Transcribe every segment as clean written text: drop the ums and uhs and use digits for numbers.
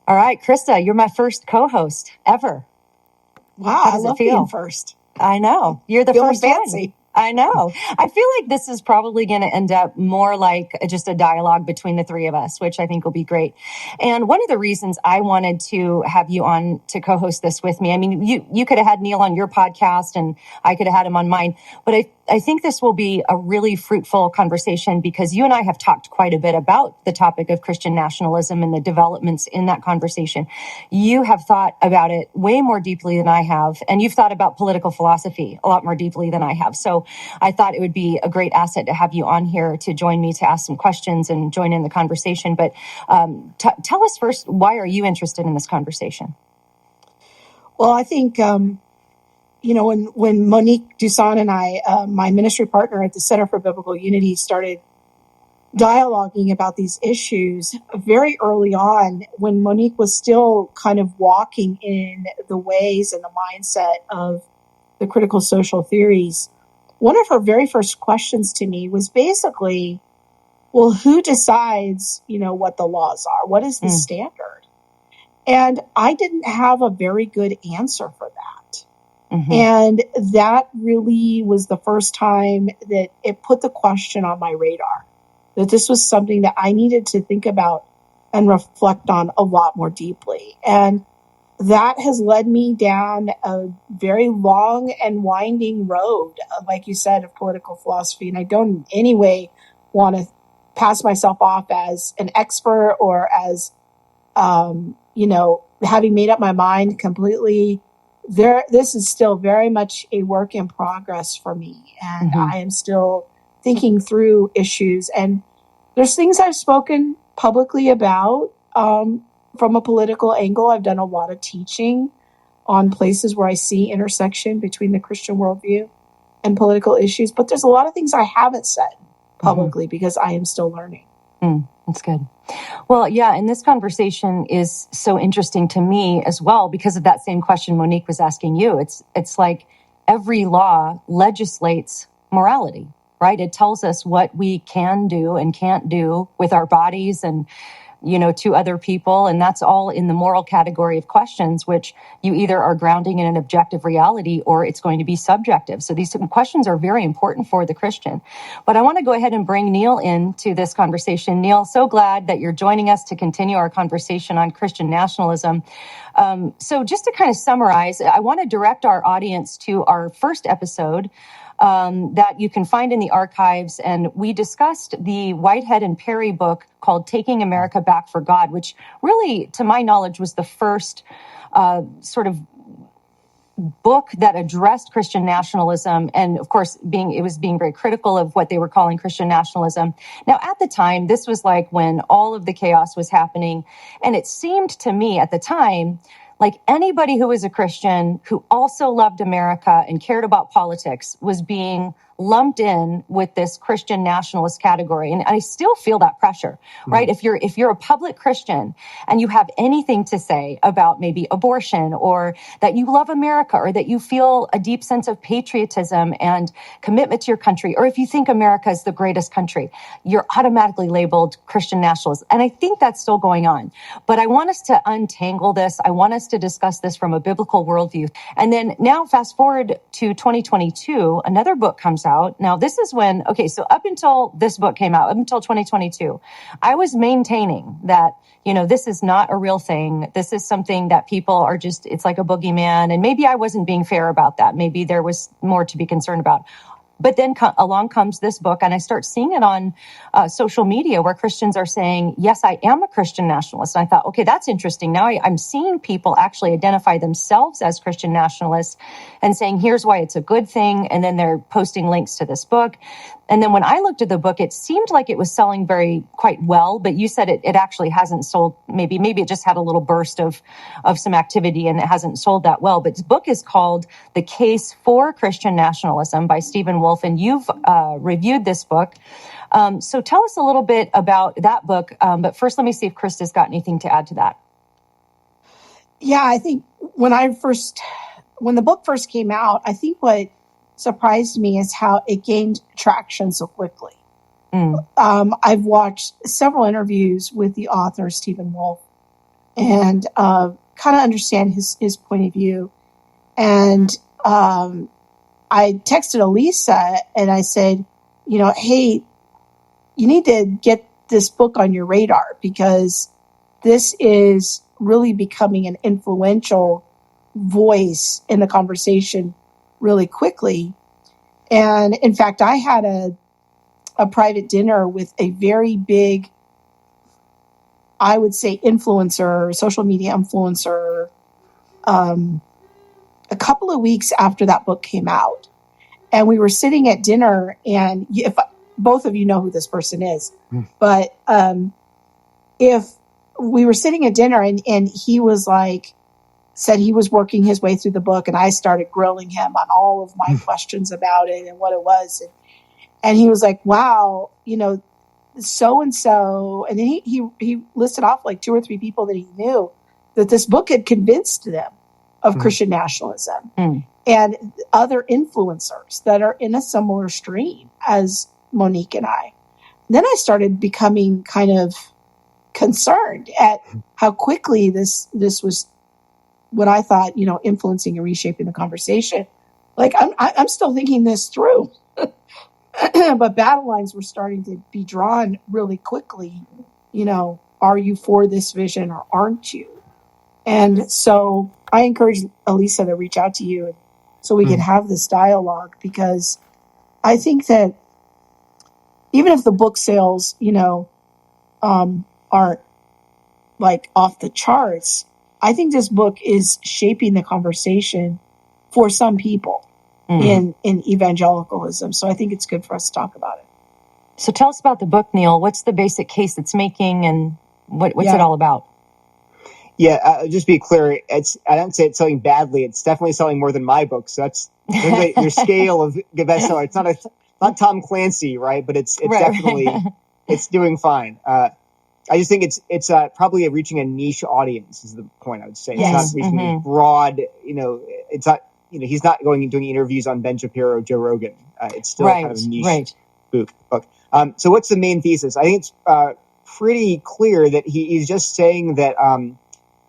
All right, Krista, you're my first co-host ever. Wow, How does I love it feel? being first. I know. You're the Feeling first fancy. one. I know. I feel like this is probably going to end up more like just a dialogue between the three of us, which I think will be great. And one of the reasons I wanted to have you on to co-host this with me, I mean, you could have had Neil on your podcast and I could have had him on mine, but I think this will be a really fruitful conversation because you and I have talked quite a bit about the topic of Christian nationalism and the developments in that conversation. You have thought about it way more deeply than I have, and you've thought about political philosophy a lot more deeply than I have. So I thought it would be a great asset to have you on here to join me to ask some questions and join in the conversation. But tell us first, why are you interested in this conversation? Well, I think, when Monique Duson and I, my ministry partner at the Center for Biblical Unity, started dialoguing about these issues very early on, when Monique was still kind of walking in the ways and the mindset of the critical social theories, one of her very first questions to me was basically, well, who decides, what the laws are? What is the standard? And I didn't have a very good answer for that. Mm-hmm. And that really was the first time that it put the question on my radar, that this was something that I needed to think about and reflect on a lot more deeply. And that has led me down a very long and winding road, like you said, of political philosophy. And I don't in any way want to pass myself off as an expert or as, having made up my mind completely. This is still very much a work in progress for me. And I am still thinking through issues. And there's things I've spoken publicly about from a political angle. I've done a lot of teaching on places where I see intersection between the Christian worldview and political issues. But there's a lot of things I haven't said publicly because I am still learning. That's good. Well, yeah, and this conversation is so interesting to me as well because of that same question Monique was asking you. It's like every law legislates morality, right? It tells us what we can do and can't do with our bodies and to other people. And that's all in the moral category of questions, which you either are grounding in an objective reality or it's going to be subjective. So these questions are very important for the Christian. But I want to go ahead and bring Neil into this conversation. Neil, so glad that you're joining us to continue our conversation on Christian nationalism. So just to kind of summarize, I want to direct our audience to our first episode that you can find in the archives. And we discussed the Whitehead and Perry book called Taking America Back for God, which really, to my knowledge, was the first sort of book that addressed Christian nationalism. And of course, it was being very critical of what they were calling Christian nationalism. Now, at the time, this was like when all of the chaos was happening. And it seemed to me at the time like anybody who was a Christian who also loved America and cared about politics was being lumped in with this Christian nationalist category. And I still feel that pressure, right? If you're a public Christian and you have anything to say about maybe abortion or that you love America or that you feel a deep sense of patriotism and commitment to your country, or if you think America is the greatest country, you're automatically labeled Christian nationalist. And I think that's still going on. But I want us to untangle this. I want us to discuss this from a biblical worldview. And then now fast forward to 2022, another book comes out. Now, this is when, so up until this book came out, up until 2022, I was maintaining that, this is not a real thing. This is something that people are it's like a boogeyman. And maybe I wasn't being fair about that. Maybe there was more to be concerned about. But then along comes this book, and I start seeing it on social media where Christians are saying, yes, I am a Christian nationalist. And I thought, okay, that's interesting. Now I'm seeing people actually identify themselves as Christian nationalists and saying, here's why it's a good thing. And then they're posting links to this book. And then when I looked at the book, it seemed like it was selling quite well, but you said it actually hasn't sold. Maybe it just had a little burst of some activity and it hasn't sold that well. But this book is called The Case for Christian Nationalism by Stephen Wolfe, and you've reviewed this book. So tell us a little bit about that book. But first, let me see if Krista's got anything to add to that. Yeah, I think when the book first came out, I think what surprised me is how it gained traction so quickly. I've watched several interviews with the author, Stephen Wolfe, and kind of understand his point of view. And I texted Elisa and I said, hey, you need to get this book on your radar, because this is really becoming an influential voice in the conversation really quickly. And in fact, I had a private dinner with a very big, I would say, influencer, social media influencer, a couple of weeks after that book came out. And we were sitting at dinner, and if both of you know who this person is, but if we were sitting at dinner and he was said he was working his way through the book, and I started grilling him on all of my questions about it and what it was. And he was like, wow, so-and-so. And then he listed off like 2 or 3 people that he knew that this book had convinced them of Christian nationalism, and other influencers that are in a similar stream as Monique and I. Then I started becoming kind of concerned at how quickly this was what I thought, influencing and reshaping the conversation. Like I'm still thinking this through, but battle lines were starting to be drawn really quickly. Are you for this vision or aren't you? And so I encourage Elisa to reach out to you so we can have this dialogue, because I think that even if the book sales, aren't like off the charts, I think this book is shaping the conversation for some people in evangelicalism. So I think it's good for us to talk about it. So tell us about the book, Neil. What's the basic case it's making, and what's it all about? Yeah, just be clear. I don't say it's selling badly. It's definitely selling more than my book. So that's your scale of bestseller. It's not Tom Clancy, right? But it's definitely it's doing fine. I just think it's probably reaching a niche audience is the point I would say. Yes. It's not reaching a broad. It's not. He's not going and doing interviews on Ben Shapiro, Joe Rogan. It's still kind of a niche book. So what's the main thesis? I think it's pretty clear that he's just saying that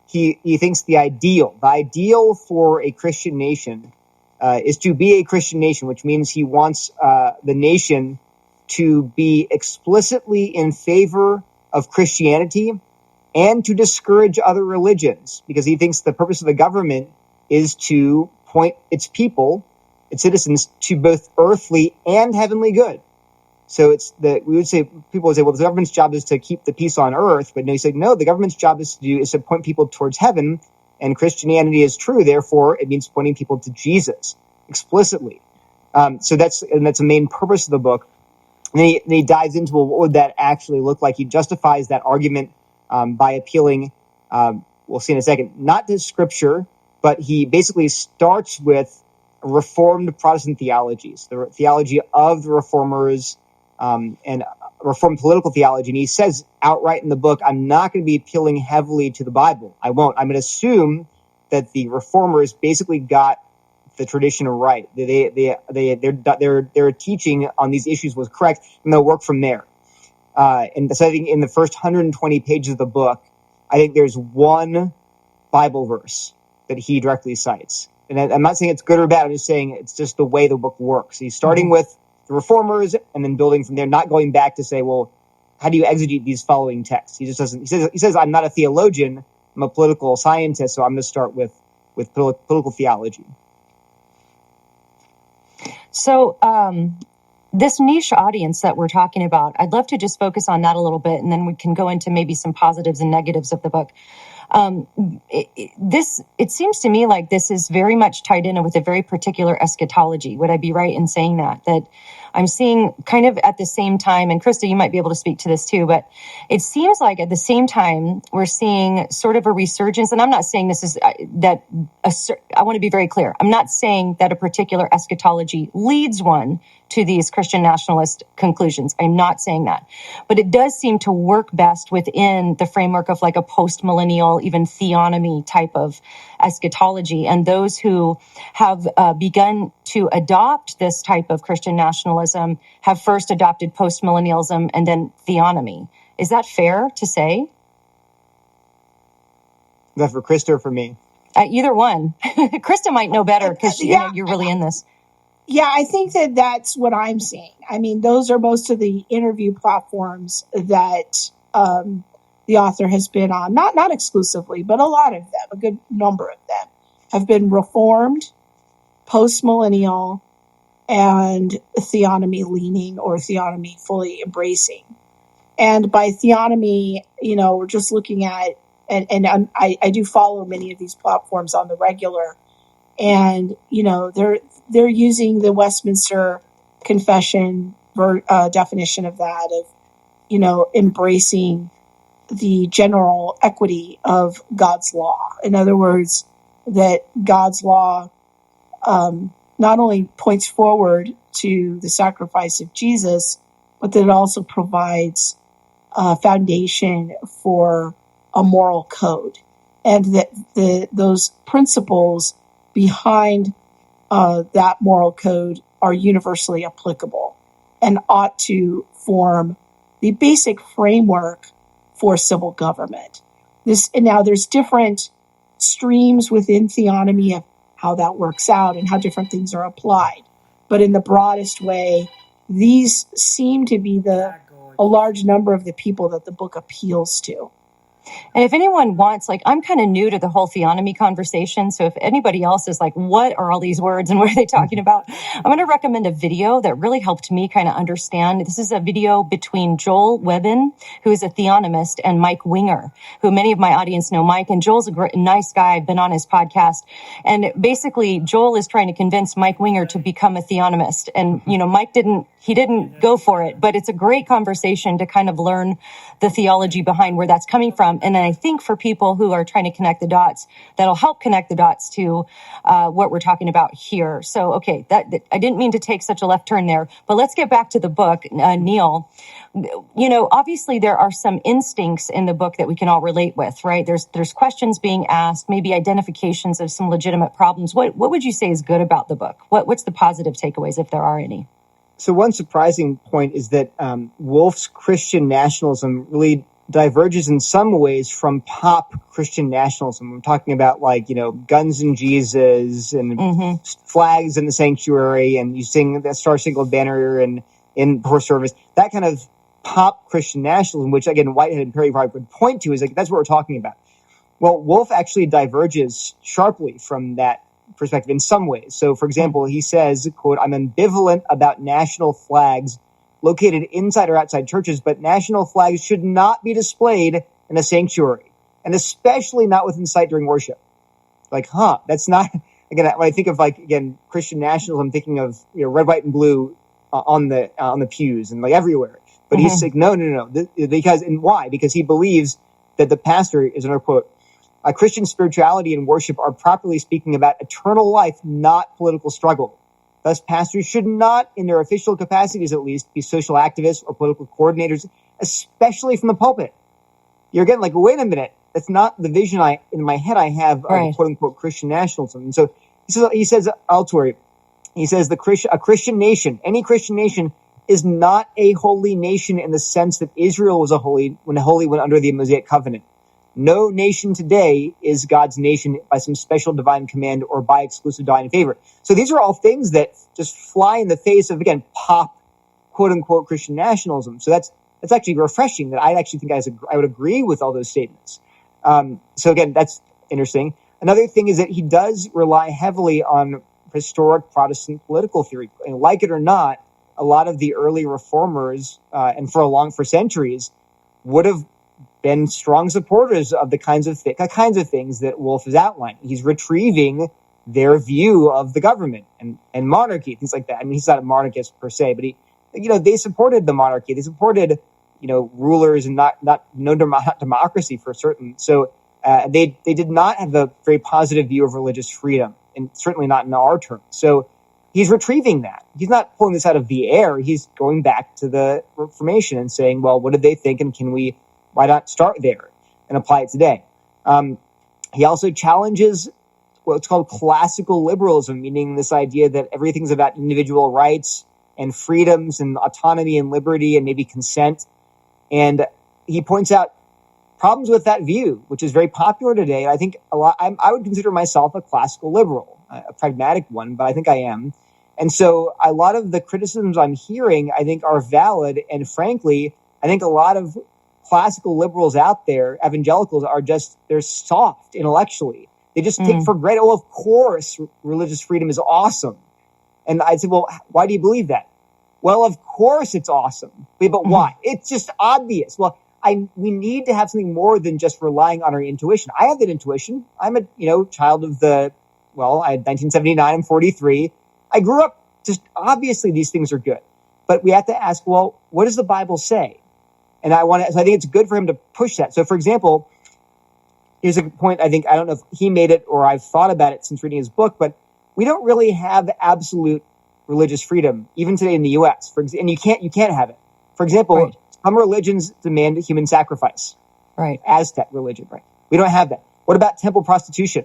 he thinks the ideal for a Christian nation is to be a Christian nation, which means he wants the nation to be explicitly in favor of Christianity and to discourage other religions, because he thinks the purpose of the government is to point its people, its citizens, to both earthly and heavenly good. So people would say, well, the government's job is to keep the peace on earth. But no, he said, no, the government's job is to point people towards heaven, and Christianity is true. Therefore, it means pointing people to Jesus explicitly. So that's a main purpose of the book. And then he dives into, well, what would that actually look like? He justifies that argument by appealing, we'll see in a second, not to Scripture, but he basically starts with Reformed Protestant theologies, the theology of the Reformers, and Reformed political theology. And he says outright in the book, I'm not going to be appealing heavily to the Bible. I won't. I'm going to assume that the Reformers basically got the tradition right. Their teaching on these issues was correct, and they'll work from there. And so I think in the first 120 pages of the book, I think there's one Bible verse that he directly cites. And I'm not saying it's good or bad. I'm just saying it's just the way the book works. He's starting with the Reformers and then building from there, not going back to say, well, how do you exegete these following texts? He just doesn't. He says, I'm not a theologian. I'm a political scientist, so I'm going to start with political theology. So this niche audience that we're talking about, I'd love to just focus on that a little bit, and then we can go into maybe some positives and negatives of the book. It seems to me like this is very much tied in with a very particular eschatology. Would I be right in saying that I'm seeing kind of at the same time, and Krista, you might be able to speak to this too, but it seems like at the same time, we're seeing sort of a resurgence. And I'm not saying this is I want to be very clear. I'm not saying that a particular eschatology leads one to these Christian nationalist conclusions. I'm not saying that. But it does seem to work best within the framework of like a post-millennial, even theonomy type of eschatology. And those who have begun to adopt this type of Christian nationalism have first adopted post-millennialism and then theonomy. Is that fair to say? that for Krista or for me? Either one. Krista might know better because you're really in this. Yeah, I think that's what I'm seeing. I mean, those are most of the interview platforms that the author has been on. Not exclusively, but a lot of them, a good number of them, have been Reformed, post-millennial, and theonomy leaning or theonomy fully embracing. And by theonomy, we're just looking at, and I do follow many of these platforms on the regular, and they're using the Westminster Confession definition of that, of embracing the general equity of God's law. In other words, that God's law not only points forward to the sacrifice of Jesus, but that it also provides a foundation for a moral code, and that those principles behind that moral code are universally applicable and ought to form the basic framework for civil government. Now there's different streams within theonomy of how that works out and how different things are applied. But in the broadest way, these seem to be a large number of the people that the book appeals to. And if anyone wants, I'm kind of new to the whole theonomy conversation. So if anybody else is like, what are all these words and what are they talking about? I'm going to recommend a video that really helped me kind of understand. This is a video between Joel Webbin, who is a theonomist, and Mike Winger, who many of my audience know Mike. And Joel's a nice guy. I've been on his podcast. And basically, Joel is trying to convince Mike Winger to become a theonomist. And, Mike didn't go for it. But it's a great conversation to kind of learn the theology behind where that's coming from. And then I think for people who are trying to connect the dots, that'll help connect the dots to what we're talking about here. So, okay, that I didn't mean to take such a left turn there, but let's get back to the book, Neil. Obviously there are some instincts in the book that we can all relate with, right? There's questions being asked, maybe identifications of some legitimate problems. What would you say is good about the book? What's the positive takeaways, if there are any? So one surprising point is that Wolf's Christian nationalism really diverges in some ways from pop Christian nationalism. I'm talking about guns and Jesus and flags in the sanctuary, and you sing the Star Spangled Banner and in before service. That kind of pop Christian nationalism, which again Whitehead and Perry probably would point to, is that's what we're talking about. Well, Wolf actually diverges sharply from that perspective in some ways. So, for example, he says, quote, "I'm ambivalent about national flags located inside or outside churches, but national flags should not be displayed in a sanctuary, and especially not within sight during worship." That's not, again, when I think of Christian nationalism, I'm thinking of red, white, and blue on the pews and everywhere. But he's like, no, because, and why? Because he believes that the pastor is, another quote, "A Christian spirituality and worship are properly speaking about eternal life, not political struggle. Thus, pastors should not, in their official capacities at least, be social activists or political coordinators, especially from the pulpit." You're again wait a minute, that's not the vision in my head I have of quote unquote Christian nationalism. And so he says elsewhere, he says a Christian nation, any Christian nation, is not a holy nation in the sense that Israel was holy when under the Mosaic covenant. No nation today is God's nation by some special divine command or by exclusive divine favor. So these are all things that just fly in the face of, again, pop, quote-unquote, Christian nationalism. So that's actually refreshing that I actually think I would agree with all those statements. So again, that's interesting. Another thing is that he does rely heavily on historic Protestant political theory. And like it or not, a lot of the early reformers, and for centuries, would have been strong supporters of the kinds of things that Wolf is outlining. He's retrieving their view of the government and monarchy, things like that. I mean, he's not a monarchist per se, but they supported the monarchy. They supported, rulers and not democracy for certain. So they did not have a very positive view of religious freedom, and certainly not in our terms. So he's retrieving that. He's not pulling this out of the air. He's going back to the Reformation and saying, well, what did they think, and why not start there and apply it today? He also challenges what's called classical liberalism, meaning this idea that everything's about individual rights and freedoms and autonomy and liberty and maybe consent. And he points out problems with that view, which is very popular today. And I think I would consider myself a classical liberal, a pragmatic one, but I think I am. And so a lot of the criticisms I'm hearing, I think, are valid. And frankly, I think a lot of classical liberals out there, evangelicals, they're soft intellectually. They just take for granted, oh, of course, religious freedom is awesome. And I'd say, well, why do you believe that? Well, of course it's awesome. But why? It's just obvious. Well, we need to have something more than just relying on our intuition. I have that intuition. I'm a child of I had 1979. I'm 43. I grew up just obviously these things are good, but we have to ask, well, what does the Bible say? And so I think it's good for him to push that. So, for example, here's a point. I don't know if he made it or I've thought about it since reading his book, but we don't really have absolute religious freedom even today in the U.S. And you can't have it. For example. Right. Some religions demand human sacrifice. Right. Aztec religion, right? We don't have that. What about temple prostitution?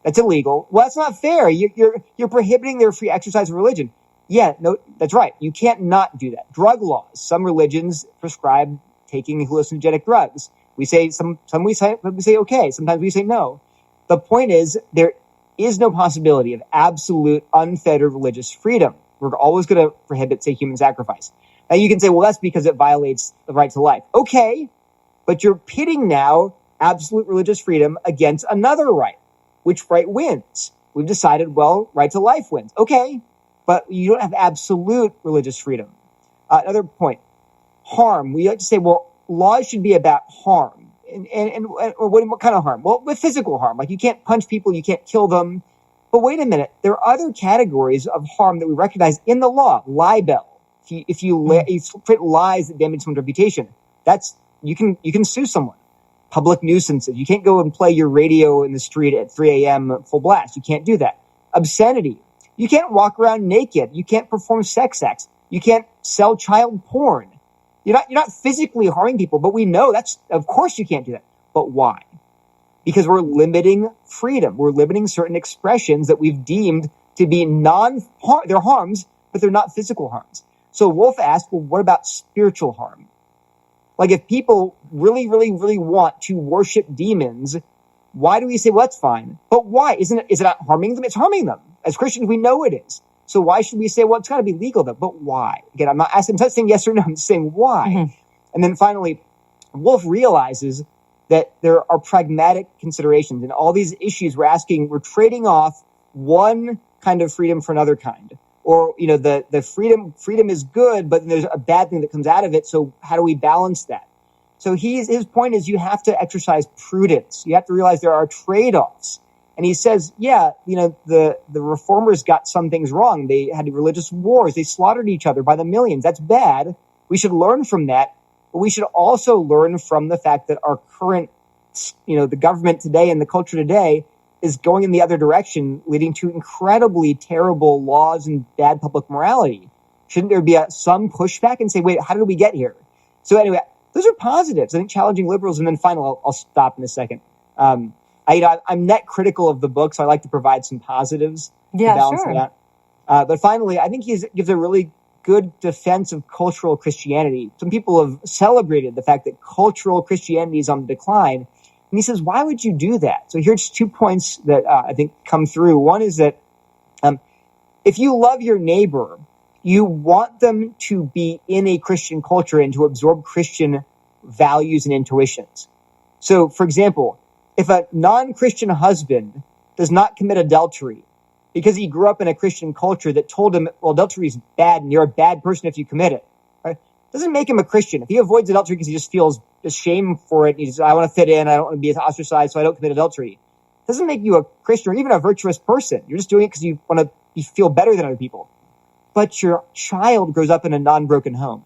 That's illegal. Well, that's not fair. You're prohibiting their free exercise of religion. Yeah, no, that's right. You can't not do that. Drug laws. Some religions prescribe taking hallucinogenic drugs. We say we say okay. Sometimes we say no. The point is there is no possibility of absolute unfettered religious freedom. We're always going to prohibit, say, human sacrifice. Now you can say, well, that's because it violates the right to life. Okay, but you're pitting now absolute religious freedom against another right. Which right wins? We've decided, well, right to life wins. Okay, but you don't have absolute religious freedom. Another point, harm. We like to say, well, laws should be about harm. And what kind of harm? Well, with physical harm. Like you can't punch people, you can't kill them. But wait a minute, there are other categories of harm that we recognize in the law. Libel. If you print lies that damage someone's reputation, you can sue someone. Public nuisances. You can't go and play your radio in the street at 3 a.m. full blast. You can't do that. Obscenity. You can't walk around naked. You can't perform sex acts. You can't sell child porn. You're not physically harming people, but we know of course you can't do that. But why? Because we're limiting freedom. We're limiting certain expressions that we've deemed to be they're harms, but they're not physical harms. So Wolf asked, well, what about spiritual harm? Like if people really, really, really want to worship demons, why do we say, well, that's fine? But why? Is it not harming them? It's harming them. As Christians, we know it is. So why should we say, well, it's got to be legal though? But why? Again, I'm not saying yes or no. I'm just saying why. Mm-hmm. And then finally, Wolf realizes that there are pragmatic considerations in all these issues. We're trading off one kind of freedom for another kind. Or, the freedom is good, but there's a bad thing that comes out of it. So how do we balance that? So his point is you have to exercise prudence. You have to realize there are trade-offs. And he says, the reformers got some things wrong. They had religious wars. They slaughtered each other by the millions. That's bad. We should learn from that. But we should also learn from the fact that our current, the government today and the culture today is going in the other direction, leading to incredibly terrible laws and bad public morality. Shouldn't there be some pushback and say, wait, how did we get here? So anyway, those are positives. I think challenging liberals. And then finally, I'll stop in a second. I'm net critical of the book, so I like to provide some positives to balance it out. But finally, I think he gives a really good defense of cultural Christianity. Some people have celebrated the fact that cultural Christianity is on the decline. And he says, why would you do that? So here's 2 points that I think come through. One is that if you love your neighbor, you want them to be in a Christian culture and to absorb Christian values and intuitions. So, for example, if a non-Christian husband does not commit adultery because he grew up in a Christian culture that told him, well, adultery is bad and you're a bad person if you commit it, right? Doesn't make him a Christian. If he avoids adultery because he just feels shame for it, he says, I want to fit in, I don't want to be ostracized, so I don't commit adultery. Doesn't make you a Christian or even a virtuous person. You're just doing it because you want to feel better than other people. But your child grows up in a non-broken home.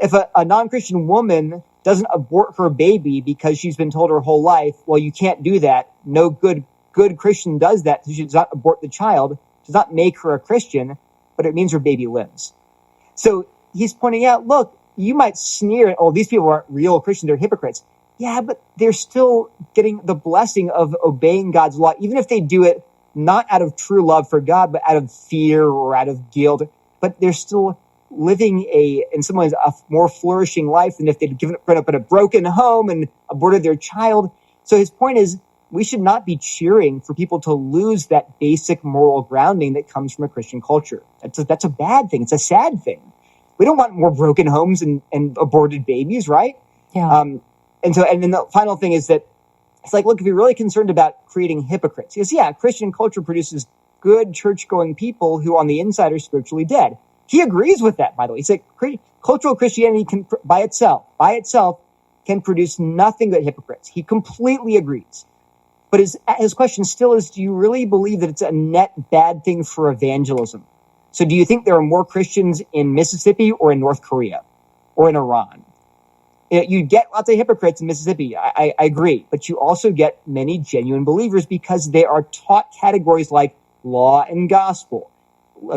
If a non-Christian woman doesn't abort her baby because she's been told her whole life, well, you can't do that. No good Christian does that. So she does not abort the child. It does not make her a Christian, but it means her baby lives. So he's pointing out, look, you might sneer at, oh, these people aren't real Christians, they're hypocrites. Yeah, but they're still getting the blessing of obeying God's law, even if they do it not out of true love for God, but out of fear or out of guilt. But they're still living in some ways, a more flourishing life than if they'd grown up in a broken home and aborted their child. So his point is, we should not be cheering for people to lose that basic moral grounding that comes from a Christian culture. That's a bad thing. It's a sad thing. We don't want more broken homes and aborted babies, right? Yeah. And then the final thing is that it's like, look, if you're really concerned about creating hypocrites, he goes, yeah, Christian culture produces good church-going people who on the inside are spiritually dead. He agrees with that, by the way. He said cultural Christianity can, by itself, can produce nothing but hypocrites. He completely agrees. But his question still is, do you really believe that it's a net bad thing for evangelism? So do you think there are more Christians in Mississippi or in North Korea or in Iran? You get lots of hypocrites in Mississippi. I agree. But you also get many genuine believers because they are taught categories like law and gospel,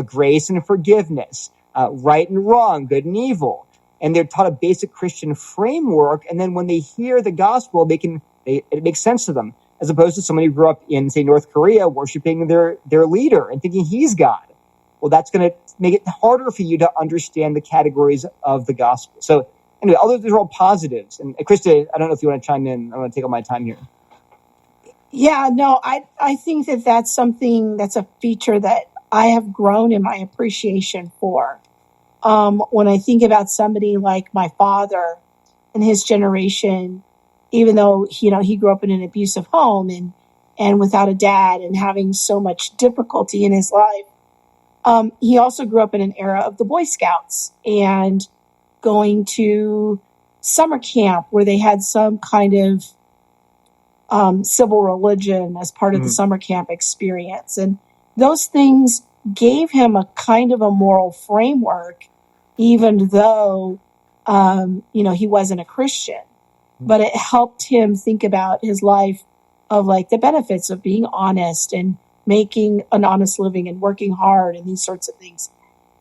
grace and forgiveness, right and wrong, good and evil. And they're taught a basic Christian framework. And then when they hear the gospel, it makes sense to them, as opposed to somebody who grew up in, say, North Korea, worshiping their leader and thinking he's God. Well, that's going to make it harder for you to understand the categories of the gospel. So anyway, all those are all positives. And Krista, I don't know if you want to chime in. I want to take all my time here. Yeah, no, I think that's something, that's a feature that I have grown in my appreciation for. When I think about somebody like my father and his generation, even though, he grew up in an abusive home and without a dad and having so much difficulty in his life, he also grew up in an era of the Boy Scouts and going to summer camp where they had some kind of civil religion as part of the summer camp experience. And those things gave him a kind of a moral framework, even though, he wasn't a Christian. But it helped him think about his life of like the benefits of being honest and making an honest living and working hard and these sorts of things.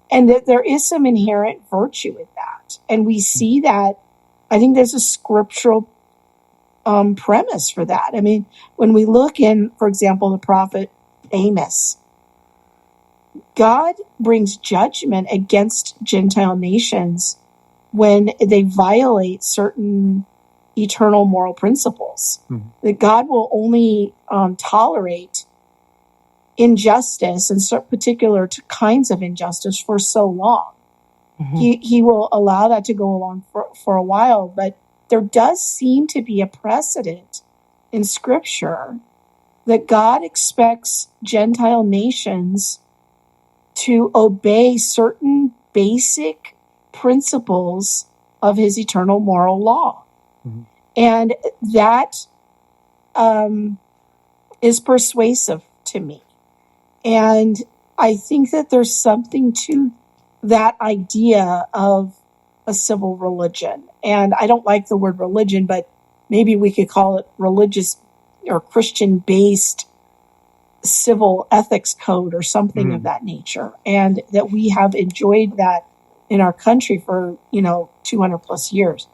And that there is some inherent virtue in that. And we see that, I think there's a scriptural premise for that. I mean, when we look in, for example, the prophet Amos, God brings judgment against Gentile nations when they violate certain eternal moral principles. That God will only tolerate injustice and particular kinds of injustice for so long. He will allow that to go along for a while, but there does seem to be a precedent in Scripture that God expects Gentile nations to obey certain basic principles of his eternal moral law. And that is persuasive to me. And I think that there's something to that idea of a civil religion. And I don't like the word religion, but maybe we could call it religious or Christian-based civil ethics code or something of that nature. And that we have enjoyed that in our country for, 200 plus years.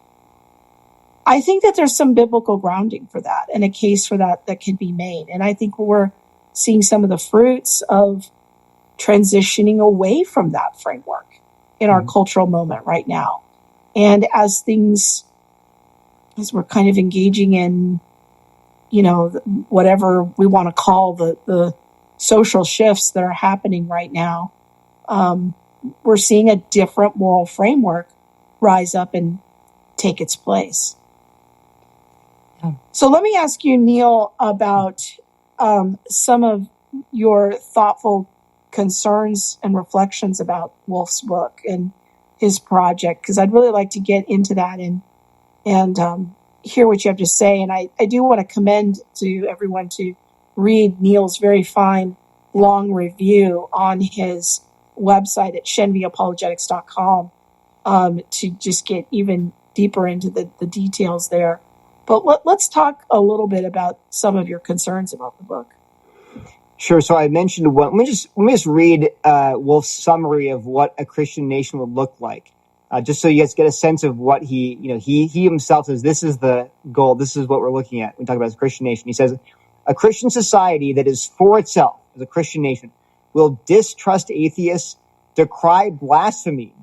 I think that there's some biblical grounding for that and a case for that can be made. And I think we're seeing some of the fruits of transitioning away from that framework in our cultural moment right now. And as we're kind of engaging in, whatever we want to call the social shifts that are happening right now, we're seeing a different moral framework rise up and take its place. So let me ask you, Neil, about some of your thoughtful concerns and reflections about Wolf's book and his project, because I'd really like to get into that and hear what you have to say. And I do want to commend to everyone to read Neil's very fine, long review on his website at shenviapologetics.com to just get even deeper into the details there. But let's talk a little bit about some of your concerns about the book. Sure. So I mentioned one. Let me just read Wolf's summary of what a Christian nation would look like, just so you guys get a sense of what he himself says. This is the goal. This is what we're looking at. We talk about as a Christian nation. He says, a Christian society that is for itself as a Christian nation will distrust atheists, decry blasphemy,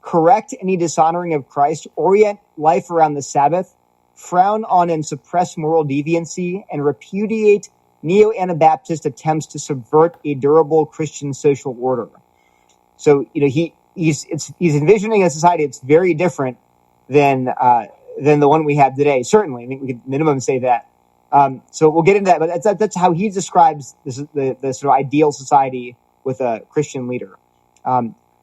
correct any dishonoring of Christ, orient life around the Sabbath, frown on and suppress moral deviancy, and repudiate neo-Anabaptist attempts to subvert a durable Christian social order. So, he's envisioning a society that's very different than the one we have today. Certainly, I think we could minimum say that. So we'll get into that, but that's how he describes the sort of ideal society with a Christian leader.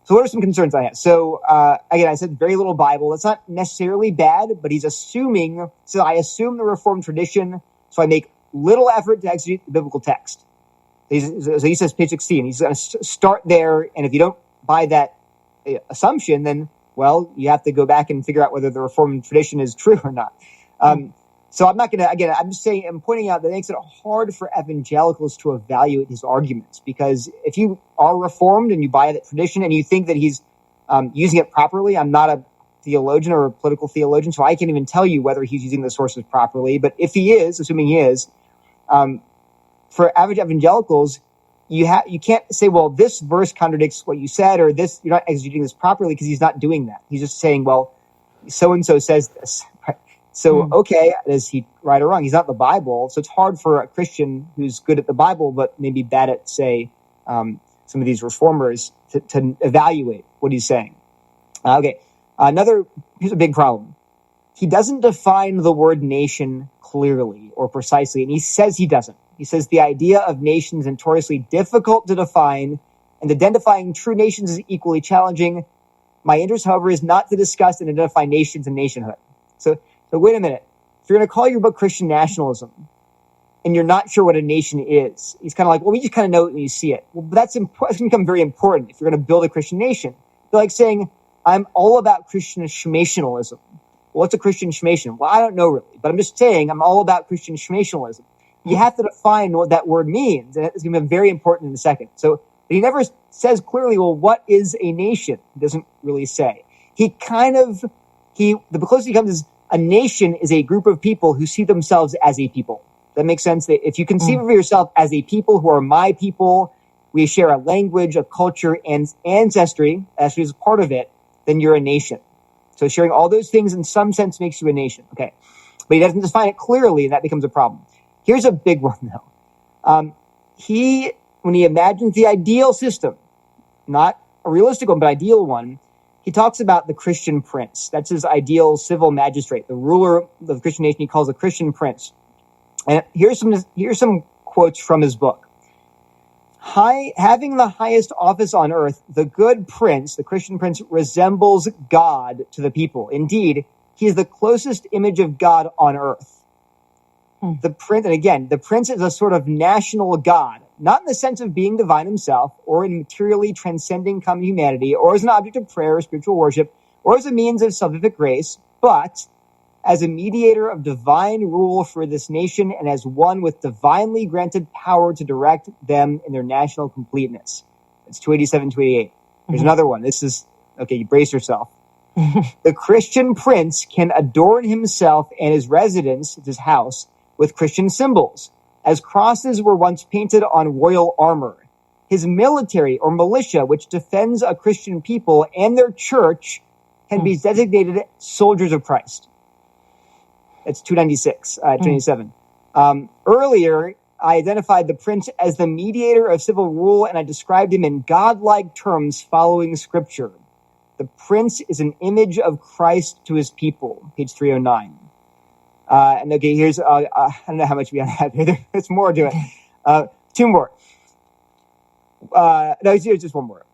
So what are some concerns I have? So again, I said very little Bible. That's not necessarily bad, but he's assuming. So I assume the Reformed tradition. So I make little effort to exegete the biblical text. So he says, page 16. He's going to start there, and if you don't buy that assumption, then you have to go back and figure out whether the Reformed tradition is true or not. So I'm not going to, again, I'm pointing out that it makes it hard for evangelicals to evaluate his arguments, because if you are Reformed and you buy that tradition and you think that he's using it properly, I'm not a theologian or a political theologian, so I can't even tell you whether he's using the sources properly. But if he is, assuming he is, for average evangelicals, you can't say, well, this verse contradicts what you said, or this, you're not exegeting this properly, because he's not doing that. He's just saying, well, so-and-so says this. So, okay, is he right or wrong? He's not the Bible. So it's hard for a Christian who's good at the Bible, but maybe bad at, say, some of these reformers to evaluate what he's saying. Okay. Here's a big problem. He doesn't define the word nation clearly or precisely, and he says he doesn't. He says the idea of nations is notoriously difficult to define, and identifying true nations is equally challenging. My interest, however, is not to discuss and identify nations and nationhood. So wait a minute. If you're going to call your book Christian Nationalism, and you're not sure what a nation is, he's kind of like, well, we just kind of know it when you see it. Well, that's going to become very important if you're going to build a Christian nation. They're like saying, I'm all about Christian shmationalism. Well, what's a Christian shmation? Well, I don't know really, but I'm just saying I'm all about Christian shmationalism. You have to define what that word means, and it's going to be very important in a second. So, but he never says clearly, well, what is a nation? He doesn't really say. The closest he comes is, a nation is a group of people who see themselves as a people. That makes sense? That if you conceive of yourself as a people who are my people, we share a language, a culture, and ancestry is part of it, then you're a nation. So sharing all those things in some sense makes you a nation. Okay. But he doesn't define it clearly, and that becomes a problem. Here's a big one, though. When he imagines the ideal system, not a realistic one, but ideal one, he talks about the Christian prince. That's his ideal civil magistrate, the ruler of the Christian nation. He calls a Christian prince. And here's some quotes from his book. Having the highest office on earth, the good prince, the Christian prince, resembles God to the people. Indeed, he is the closest image of God on earth. The prince is a sort of national God, not in the sense of being divine himself, or in materially transcending common humanity, or as an object of prayer or spiritual worship, or as a means of salvific grace, but as a mediator of divine rule for this nation, and as one with divinely granted power to direct them in their national completeness. It's 287, 288. Here's another one. This is, okay, brace yourself. The Christian prince can adorn himself and his residence, his house, with Christian symbols, as crosses were once painted on royal armor. His military or militia, which defends a Christian people and their church, can be designated soldiers of Christ. That's 296, 297. Earlier, I identified the prince as the mediator of civil rule, and I described him in godlike terms following scripture. The prince is an image of Christ to his people, page 309. And okay, here's, I don't know how much we have here. There's more to it. Two more. No, here's just one more.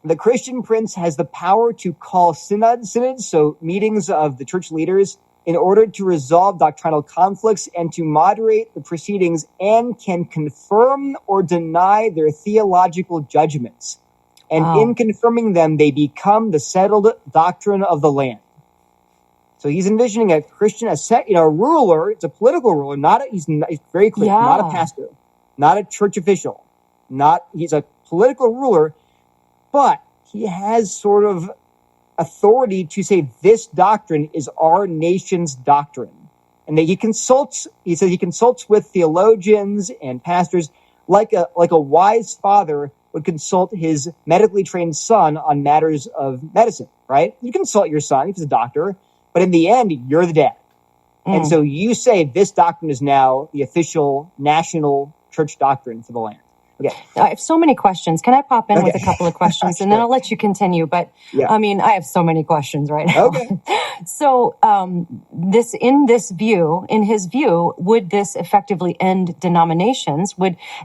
The Christian prince has the power to call synods, so meetings of the church leaders, in order to resolve doctrinal conflicts and to moderate the proceedings, and can confirm or deny their theological judgments. And in confirming them, they become the settled doctrine of the land. So he's envisioning a Christian, a ruler. It's a political ruler. He's very clear. Yeah. Not a pastor, not a church official, he's a political ruler, but he has sort of authority to say this doctrine is our nation's doctrine. And that he says he consults with theologians and pastors like a wise father would consult his medically trained son on matters of medicine, right? You consult your son if he's a doctor, but in the end, you're the dad. And so you say this doctrine is now the official national church doctrine for the land. Okay. I have so many questions. Can I pop in with a couple of questions and then I'll let you continue? But I mean, I have so many questions right now. Okay. So, in his view, would this effectively end denominations?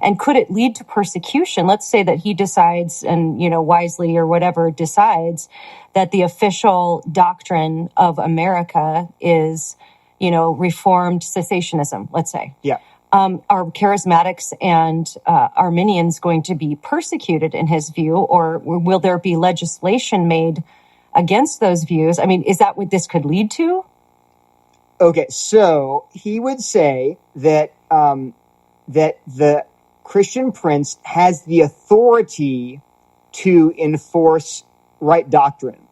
And could it lead to persecution? Let's say that he decides, and wisely or whatever decides, that the official doctrine of America is, Reformed cessationism. Let's say. Yeah. Are charismatics and Arminians going to be persecuted in his view, or will there be legislation made against those views? I mean, is that what this could lead to? Okay, so he would say that that the Christian prince has the authority to enforce right doctrine.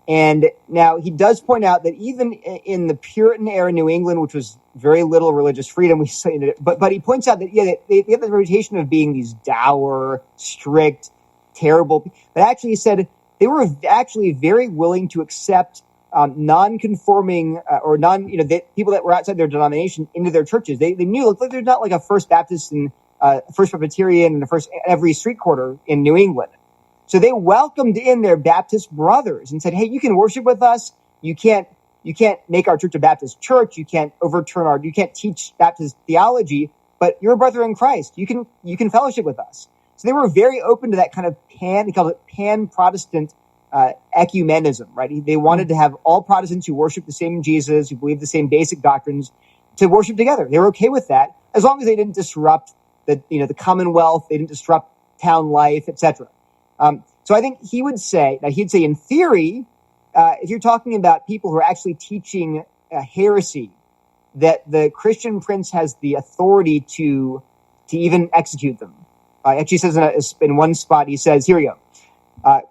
And now he does point out that even in the Puritan era in New England, which was very little religious freedom, but he points out that they have the reputation of being these dour, strict, terrible. But actually, he said they were actually very willing to accept non-conforming or people that were outside their denomination into their churches. They knew like there's not like a First Baptist and First Presbyterian and every street corner in New England. So they welcomed in their Baptist brothers and said, "Hey, you can worship with us. You can't make our church a Baptist church. You can't you can't teach Baptist theology, but you're a brother in Christ. You can fellowship with us." So they were very open to that kind of he called it pan-Protestant ecumenism, right? They wanted to have all Protestants who worship the same Jesus, who believe the same basic doctrines, to worship together. They were okay with that as long as they didn't disrupt the Commonwealth, they didn't disrupt town life, etc. So I think he'd say in theory, if you're talking about people who are actually teaching heresy, that the Christian prince has the authority to even execute them. Actually says in one spot, he says, here we go,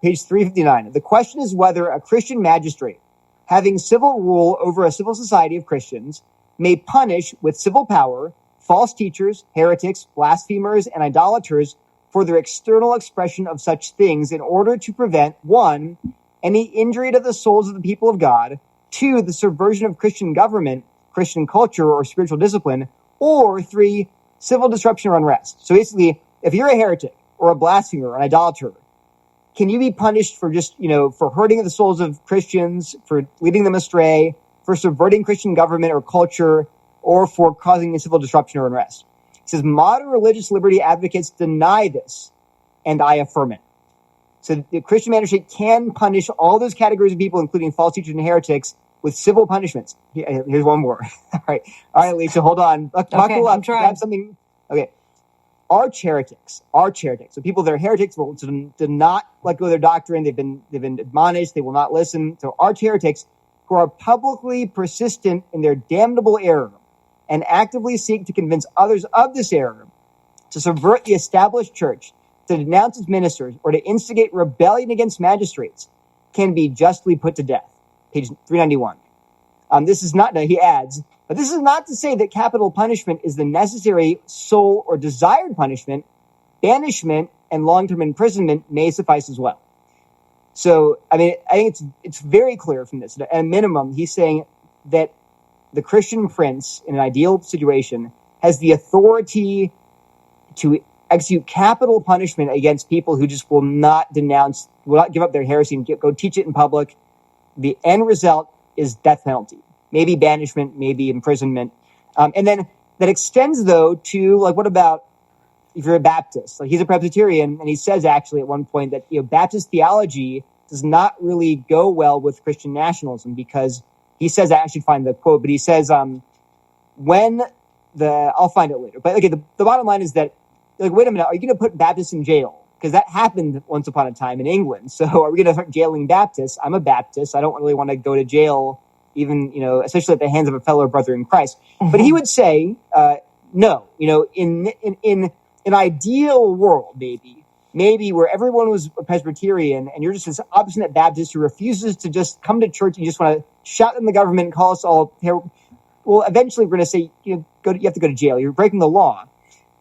page 359. The question is whether a Christian magistrate having civil rule over a civil society of Christians may punish with civil power false teachers, heretics, blasphemers, and idolaters for their external expression of such things in order to prevent, 1, any injury to the souls of the people of God, 2, the subversion of Christian government, Christian culture, or spiritual discipline, or 3, civil disruption or unrest. So basically, if you're a heretic or a blasphemer or an idolater, can you be punished for just, for hurting the souls of Christians, for leading them astray, for subverting Christian government or culture, or for causing a civil disruption or unrest? He says, modern religious liberty advocates deny this, and I affirm it. So the Christian magistrate can punish all those categories of people, including false teachers and heretics, with civil punishments. Here's one more. All right, Lisa, hold on. Buckle up. Grab something. Okay. Arch heretics. So people that are heretics will do not let go of their doctrine. They've been admonished. They will not listen. So arch heretics who are publicly persistent in their damnable error and actively seek to convince others of this error, to subvert the established church, to denounce its ministers, or to instigate rebellion against magistrates, can be justly put to death. Page 391. He adds, but this is not to say that capital punishment is the necessary sole or desired punishment. Banishment and long-term imprisonment may suffice as well. So, I think it's very clear from this. At a minimum, he's saying that the Christian prince, in an ideal situation, has the authority to execute capital punishment against people who just will not give up their heresy and go teach it in public. The end result is death penalty, maybe banishment, maybe imprisonment. And then that extends, though, to, what about if you're a Baptist? He's a Presbyterian, and he says actually at one point that Baptist theology does not really go well with Christian nationalism, because he says, I should find the quote, but he says, I'll find it later. But okay, the bottom line is that, wait a minute, are you going to put Baptists in jail? Because that happened once upon a time in England. So are we going to start jailing Baptists? I'm a Baptist. I don't really want to go to jail, even, especially at the hands of a fellow brother in Christ. Mm-hmm. But he would say, no, in an ideal world, maybe where everyone was a Presbyterian and you're just this obstinate Baptist who refuses to just come to church and you just want to shout in the government and call us all terrible. Well, eventually we're going to say, you have to go to jail. You're breaking the law.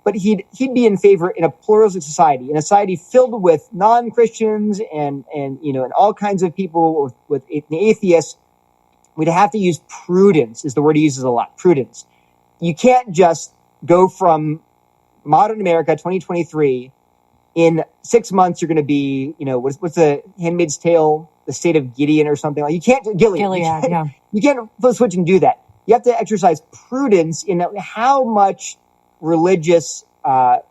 but he'd be in favor in a pluralistic society, in a society filled with non-Christians and all kinds of people with atheists. We'd have to use prudence, is the word he uses a lot, prudence. You can't just go from modern America 2023, in 6 months you're going to be, what's the Handmaid's Tale, the state of Gideon or something like. You can't Gilead, yeah. You can't flip a switch and do that. You have to exercise prudence in how much religious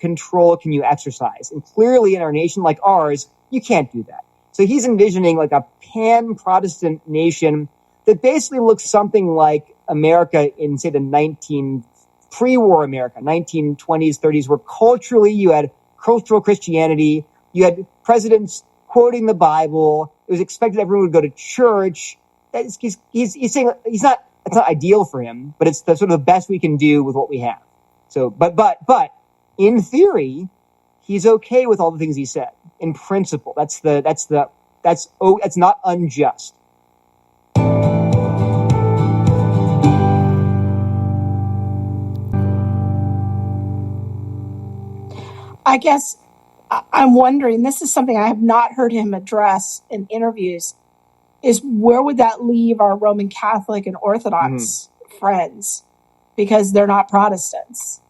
control can you exercise. And clearly in our nation like ours, you can't do that. So he's envisioning like a pan-Protestant nation that basically looks something like America in, say, pre-war America, 1920s, 30s, where culturally you had cultural Christianity, you had presidents quoting the Bible, it was expected everyone would go to church. He's saying it's not ideal for him, but it's the sort of the best we can do with what we have. So, but in theory, he's okay with all the things he said. In principle, that's not unjust. I guess I'm wondering, this is something I have not heard him address in interviews, is where would that leave our Roman Catholic and Orthodox friends? Because they're not Protestants.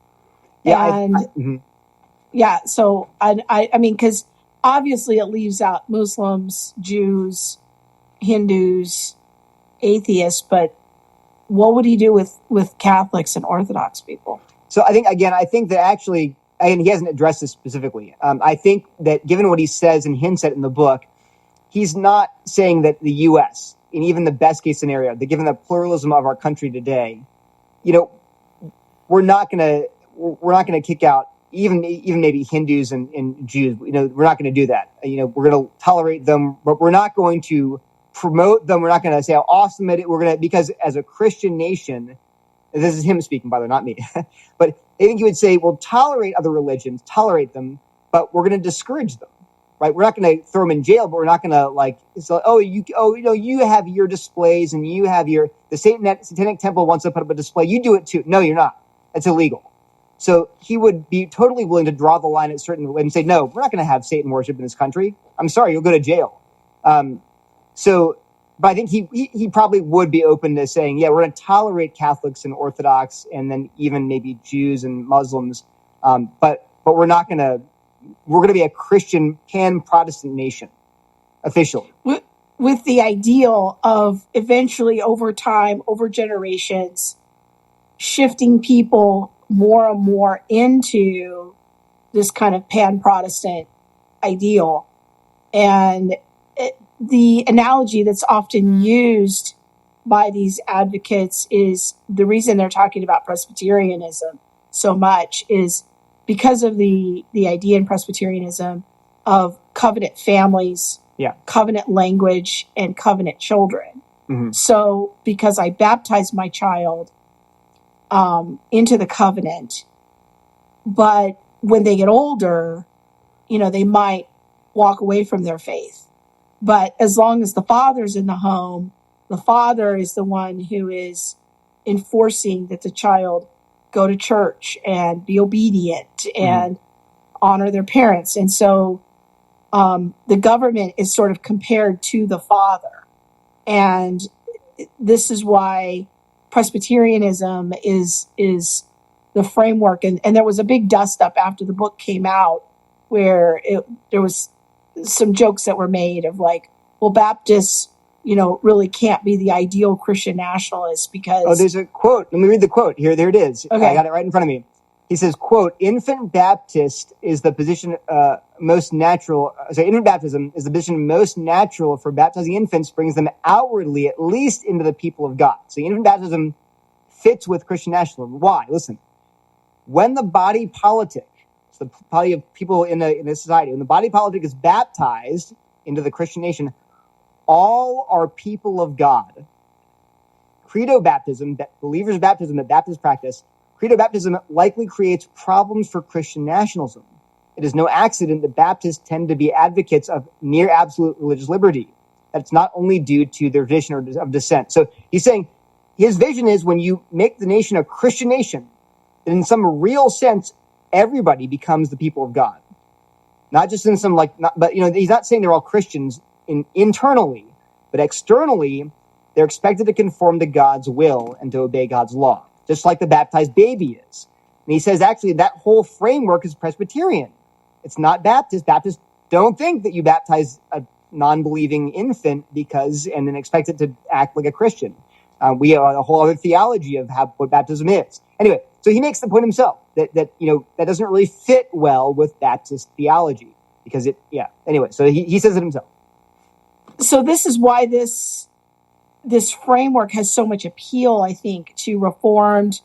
Yeah. So I mean, because obviously it leaves out Muslims, Jews, Hindus, atheists, but what would he do with Catholics and Orthodox people? So I think that actually, and he hasn't addressed this specifically. I think that given what he says and hints at in the book, he's not saying that the U.S., in even the best case scenario, that given the pluralism of our country today, we're not going to kick out even maybe Hindus and Jews. We're not going to do that. We're going to tolerate them, but we're not going to promote them. We're not going to say how awesome it is. Because as a Christian nation, this is him speaking, by the way, not me. But I think he would say, we'll tolerate other religions, tolerate them, but we're going to discourage them, right? We're not going to throw them in jail, but we're not going to you have your displays and you have the Satanic Temple wants to put up a display. You do it too. No, you're not. It's illegal. So he would be totally willing to draw the line at certain and say, no, we're not going to have Satan worship in this country. I'm sorry, you'll go to jail. But I think he probably would be open to saying, yeah, we're going to tolerate Catholics and Orthodox and then even maybe Jews and Muslims. But we're going to be a Christian pan-Protestant nation officially. With the ideal of eventually over time, over generations, shifting people more and more into this kind of pan-Protestant ideal. And the analogy that's often used by these advocates is the reason they're talking about Presbyterianism so much is because of the idea in Presbyterianism of covenant families, covenant language, and covenant children. Mm-hmm. So because I baptize my child into the covenant, but when they get older, they might walk away from their faith. But as long as the father's in the home, the father is the one who is enforcing that the child go to church and be obedient and honor their parents. And so the government is sort of compared to the father. And this is why Presbyterianism is the framework. And there was a big dust up after the book came out where there was some jokes that were made of like, well, Baptists, really can't be the ideal Christian nationalists because... Oh, there's a quote. Let me read the quote here. There it is. Okay. I got it right in front of me. He says, quote, infant Baptist is the position most natural. Infant baptism is the position most natural for baptizing infants, brings them outwardly, at least into the people of God. So infant baptism fits with Christian nationalism. Why? Listen, when the body politic, so the body of people in a society, when the body politic is baptized into the Christian nation, all are people of God. Credo baptism, believers' baptism, that Baptists practice, credo baptism likely creates problems for Christian nationalism. It is no accident that Baptists tend to be advocates of near absolute religious liberty. That's not only due to their tradition of descent. So he's saying his vision is when you make the nation a Christian nation, that in some real sense, everybody becomes the people of God. Not just in some but he's not saying they're all Christians internally, but externally, they're expected to conform to God's will and to obey God's law, just like the baptized baby is. And he says, actually, that whole framework is Presbyterian. It's not Baptist. Baptists don't think that you baptize a non-believing infant and then expect it to act like a Christian. We have a whole other theology of what baptism is. Anyway, so he makes the point himself that that doesn't really fit well with Baptist theology because Anyway, so he says it himself. So this is why this framework has so much appeal, I think, to Reformed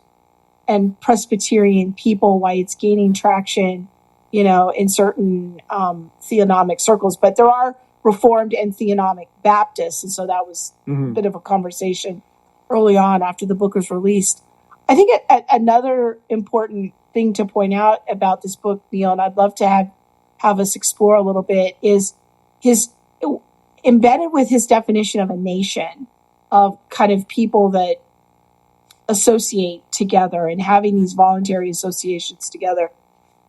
and Presbyterian people, why it's gaining traction, in certain theonomic circles. But there are Reformed and theonomic Baptists, and so that was a bit of a conversation early on after the book was released. I think another important thing to point out about this book, Neil, and I'd love to have us explore a little bit, is his embedded with his definition of a nation, of kind of people that associate together and having these voluntary associations together,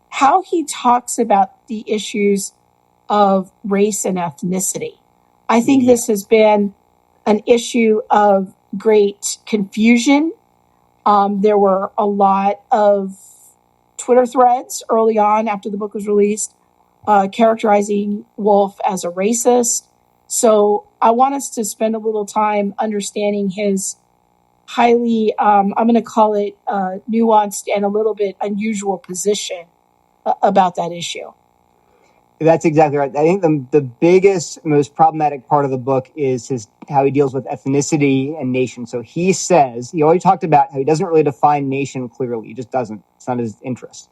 how he talks about the issues of race and ethnicity. I think this has been an issue of great confusion. There were a lot of Twitter threads early on after the book was released, characterizing Wolfe as a racist. So I want us to spend a little time understanding his highly, I'm going to call it nuanced and a little bit unusual position about that issue. That's exactly right. I think the biggest, most problematic part of the book is how he deals with ethnicity and nation. So he already talked about how he doesn't really define nation clearly. He just doesn't. It's not his interest.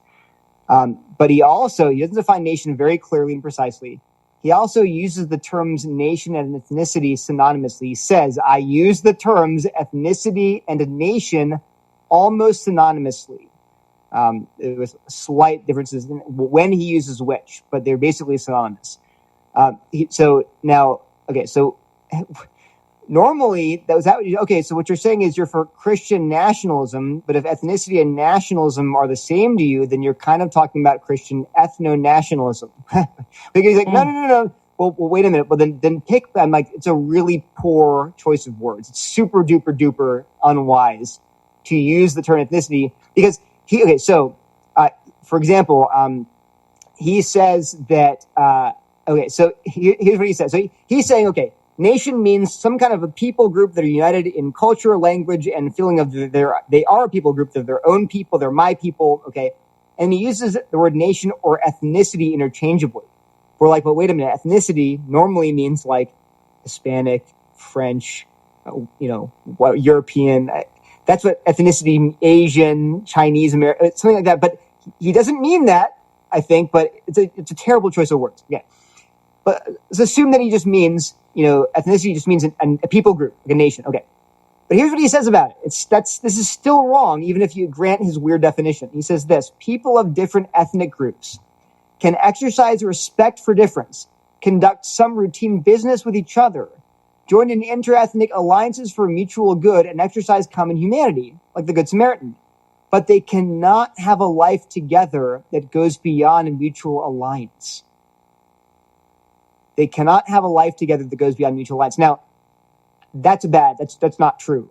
But he doesn't define nation very clearly and precisely. He also uses the terms nation and ethnicity synonymously. He says, I use the terms ethnicity and nation almost synonymously. With slight differences in when he uses which, but they're basically synonymous. So normally so what you're saying is you're for Christian nationalism, but if ethnicity and nationalism are the same to you, then you're kind of talking about Christian ethno-nationalism. Because he's like, no. Well, wait a minute. Well, then pick. I'm like, it's a really poor choice of words. It's super duper duper unwise to use the term ethnicity because for example, he says that, so here's what he says. So he's saying, nation means some kind of a people group that are united in culture, language, and feeling of they are a people group, they're their own people, they're my people, And he uses the word nation or ethnicity interchangeably. We're like, well, wait a minute, ethnicity normally means like Hispanic, French, European. That's what ethnicity, Asian, Chinese, American, something like that. But he doesn't mean that, I think, but it's a terrible choice of words. Okay. But let's assume that he just means, ethnicity just means a people group, like a nation. Okay. But here's what he says about it. This is still wrong, even if you grant his weird definition. He says this: people of different ethnic groups can exercise respect for difference, conduct some routine business with each other, join in inter-ethnic alliances for mutual good, and exercise common humanity, like the Good Samaritan. But they cannot have a life together that goes beyond a mutual alliance. They cannot have a life together that goes beyond mutual alliance. Now, that's not true.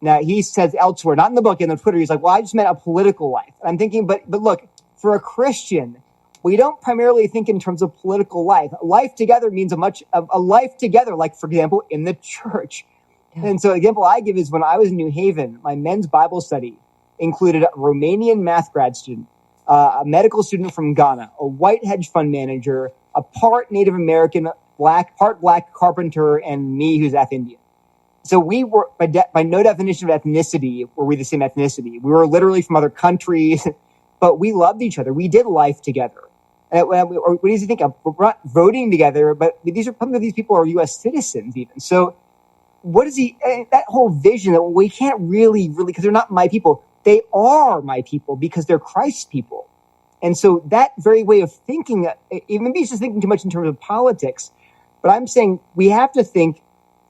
Now, he says elsewhere, not in the book, in the Twitter, he's like, well, I just meant a political life. And I'm thinking, but look, for a Christian, we don't primarily think in terms of political life. Life together means a life together, like, for example, in the church. Yeah. And so the example I give is when I was in New Haven, my men's Bible study included a Romanian math grad student, a medical student from Ghana, a white hedge fund manager, a part Native American, part black carpenter, and me who's half Indian. So we were, by no definition of ethnicity, were we the same ethnicity. We were literally from other countries, but we loved each other. We did life together. What does he think? We're not voting together, but some of these people are U.S. citizens even. So what is that whole vision that we can't really, because they're not my people. They are my people because they're Christ's people. And so that very way of thinking, maybe he's just thinking too much in terms of politics, but I'm saying we have to think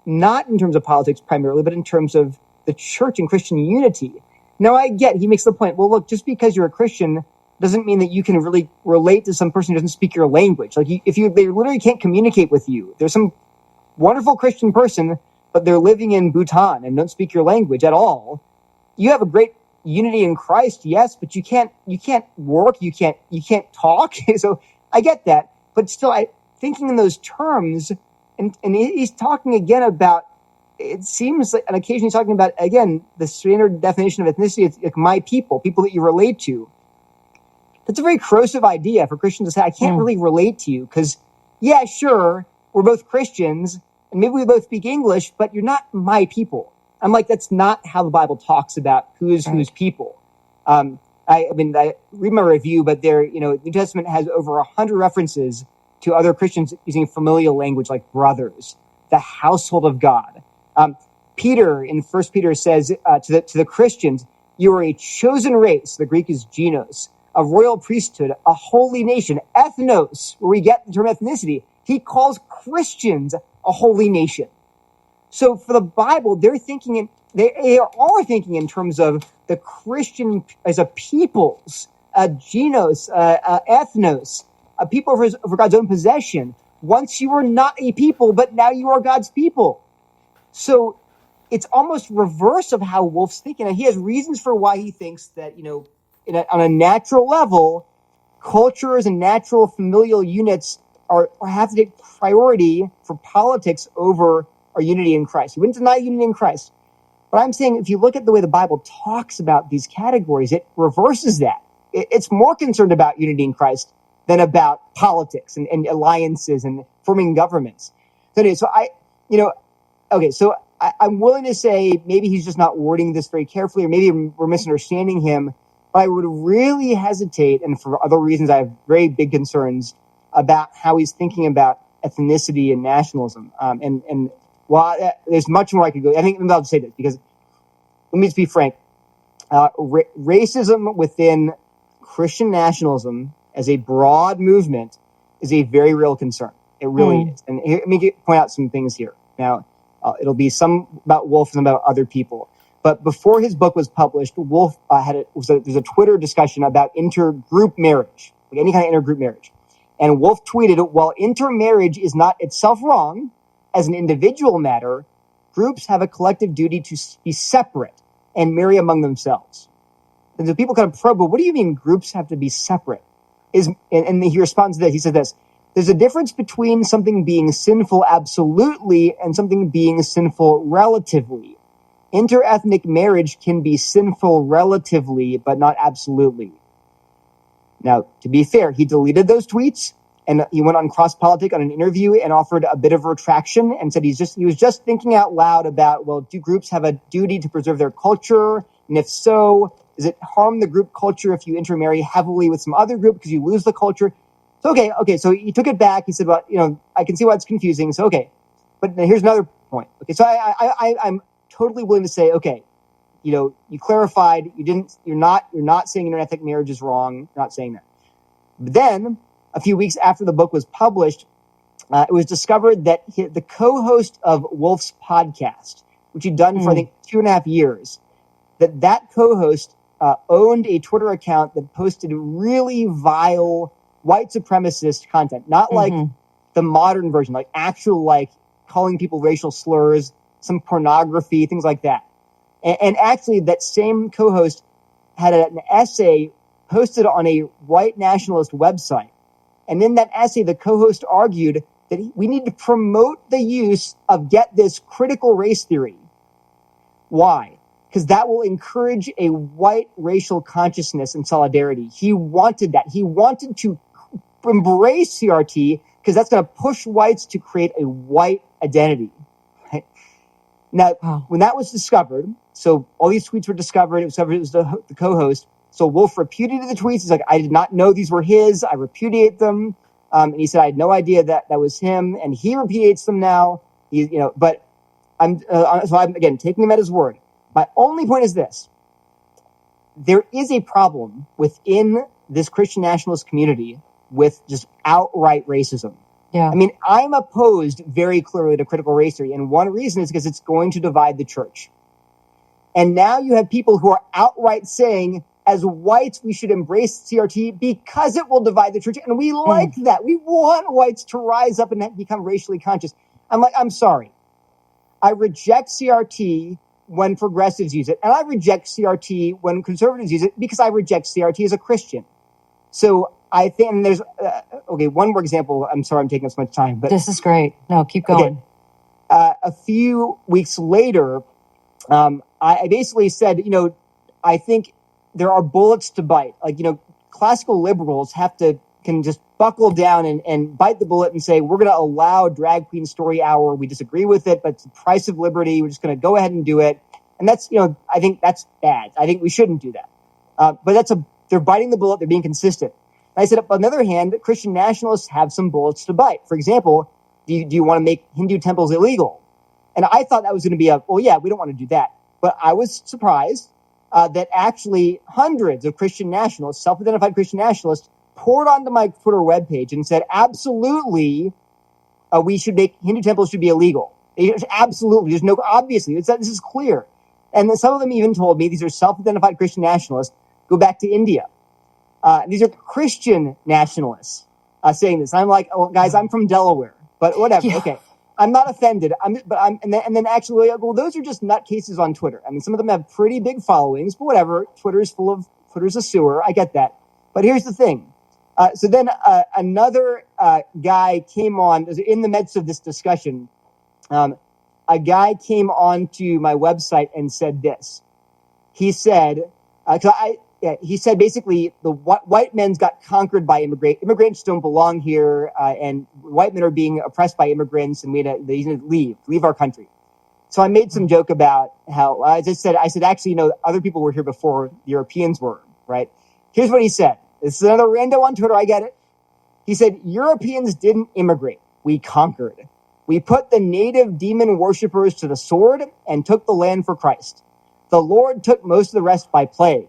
not in terms of politics primarily, but in terms of the church and Christian unity. Now, he makes the point, well, look, just because you're a Christian doesn't mean that you can really relate to some person who doesn't speak your language. Like they literally can't communicate with you. There's some wonderful Christian person, but they're living in Bhutan and don't speak your language at all. You have a great unity in Christ, yes, but you can't work, you can't talk. So I get that, but still, thinking in those terms, and he's talking again about. It seems like on occasion he's talking about again the standard definition of ethnicity. It's like my people that you relate to. That's a very corrosive idea for Christians to say, I can't really relate to you because, yeah, sure, we're both Christians and maybe we both speak English, but you're not my people. I'm like, that's not how the Bible talks about who's people. I read my review, but New Testament has over 100 references to other Christians using familial language like brothers, the household of God. Peter in 1 Peter says to the Christians, you are a chosen race. The Greek is genos. A royal priesthood, a holy nation, ethnos, where we get the term ethnicity. He calls Christians a holy nation. So for the Bible, they are thinking in terms of the Christian as a peoples, a genos, ethnos, a people for God's own possession. Once you were not a people, but now you are God's people. So it's almost reverse of how Wolf's thinking. And he has reasons for why he thinks that, on a natural level, cultures and natural familial units have to take priority for politics over our unity in Christ. He wouldn't deny unity in Christ. But I'm saying if you look at the way the Bible talks about these categories, it reverses that. It's more concerned about unity in Christ than about politics and alliances and forming governments. So I'm willing to say maybe he's just not wording this very carefully, or maybe we're misunderstanding him. But I would really hesitate, and for other reasons, I have very big concerns about how he's thinking about ethnicity and nationalism. And while there's much more I could go, I think I'll just say this because let me just be frank. Racism within Christian nationalism as a broad movement is a very real concern. It really is. And let me point out some things here. Now, it'll be some about Wolf and some about other people. But before his book was published, Wolf there's a Twitter discussion about intergroup marriage, like any kind of intergroup marriage. And Wolf tweeted, while intermarriage is not itself wrong as an individual matter, groups have a collective duty to be separate and marry among themselves. And so people kind of probe, but what do you mean groups have to be separate? And he responds to this. He said this, there's a difference between something being sinful absolutely and something being sinful relatively. Interethnic marriage can be sinful relatively, but not absolutely. Now, to be fair, he deleted those tweets and he went on CrossPolitic on an interview and offered a bit of retraction and said he was just thinking out loud about, well, do groups have a duty to preserve their culture? And if so, does it harm the group culture if you intermarry heavily with some other group because you lose the culture? So, okay. So he took it back. He said, well, I can see why it's confusing. So, okay. But here's another point. Okay. So I'm totally willing to say, okay, you clarified, you're not saying interethnic marriage is wrong. You're not saying that. But then a few weeks after the book was published, it was discovered that the co-host of Wolf's podcast, which he'd done for, I think, 2.5 years, that co-host owned a Twitter account that posted really vile white supremacist content, not like the modern version, like actual, like calling people racial slurs, some pornography, things like that. And actually that same co-host had an essay posted on a white nationalist website. And in that essay, the co-host argued that we need to promote the use of, get this, critical race theory. Why? Because that will encourage a white racial consciousness and solidarity. He wanted that. He wanted to embrace CRT because that's going to push whites to create a white identity. Right? Now, when that was discovered, so all these tweets were discovered, it was the co-host. So Wolf repudiated the tweets. He's like, I did not know these were his. I repudiate them. And he said, I had no idea that was him. And he repudiates them now. But I'm again taking him at his word. My only point is this. There is a problem within this Christian nationalist community with just outright racism. Yeah. I mean, I'm opposed very clearly to critical race theory. And one reason is because it's going to divide the church. And now you have people who are outright saying as whites, we should embrace CRT because it will divide the church. And we like that. We want whites to rise up and become racially conscious. I'm like, I'm sorry. I reject CRT when progressives use it. And I reject CRT when conservatives use it because I reject CRT as a Christian. So I think, and there's, one more example. I'm sorry I'm taking up so much time, but this is great. No, keep going. Okay. A few weeks later, I basically said, I think there are bullets to bite. Like, classical liberals can just buckle down and bite the bullet and say, we're going to allow drag queen story hour. We disagree with it, but it's the price of liberty. We're just going to go ahead and do it. And that's, I think that's bad. I think we shouldn't do that. But they're biting the bullet. They're being consistent. And I said, on the other hand, Christian nationalists have some bullets to bite. For example, do you want to make Hindu temples illegal? And I thought that was going to be we don't want to do that. But I was surprised that actually hundreds of Christian nationalists, self-identified Christian nationalists, poured onto my Twitter webpage and said, absolutely, Hindu temples should be illegal. Absolutely. There's no, obviously, this is clear. And then some of them even told me, these are self-identified Christian nationalists, go back to India. These are Christian nationalists saying this. I'm like, oh, guys, I'm from Delaware, but whatever. Yeah. Okay. I'm not offended. And then actually, those are just nutcases on Twitter. I mean, some of them have pretty big followings, but whatever. Twitter's a sewer. I get that. But here's the thing. So then another guy came on in the midst of this discussion. A guy came on to my website and said this. He said, he said basically the white men's got conquered by immigrants don't belong here, and white men are being oppressed by immigrants, and they need to leave our country. So I made some joke about how, as I said, actually, other people were here before the Europeans were, right? Here's what he said. This is another rando on Twitter. I get it. He said, Europeans didn't immigrate. We conquered. We put the native demon worshippers to the sword and took the land for Christ. The Lord took most of the rest by plague.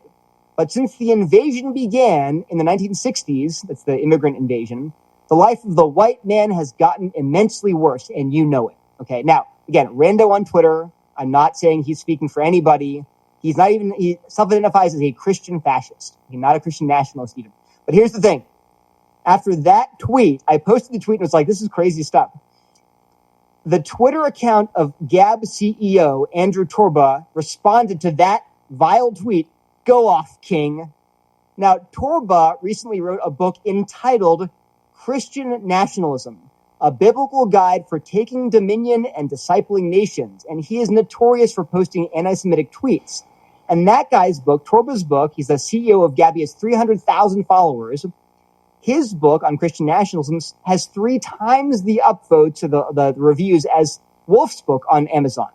But since the invasion began in the 1960s, that's the immigrant invasion, the life of the white man has gotten immensely worse, and you know it. Okay, now, again, rando on Twitter. I'm not saying he's speaking for anybody. He self-identifies as a Christian fascist. He's not a Christian nationalist even. But here's the thing. After that tweet, I posted the tweet and was like, this is crazy stuff. The Twitter account of Gab CEO Andrew Torba responded to that vile tweet, "Go off, King." Now, Torba recently wrote a book entitled Christian Nationalism, a biblical guide for taking dominion and discipling nations. And he is notorious for posting anti-Semitic tweets. And that guy's book, Torba's book, he's the CEO of Gab, he has 300,000 followers. His book on Christian nationalism has 3 times the upvote to the reviews as Wolf's book on Amazon.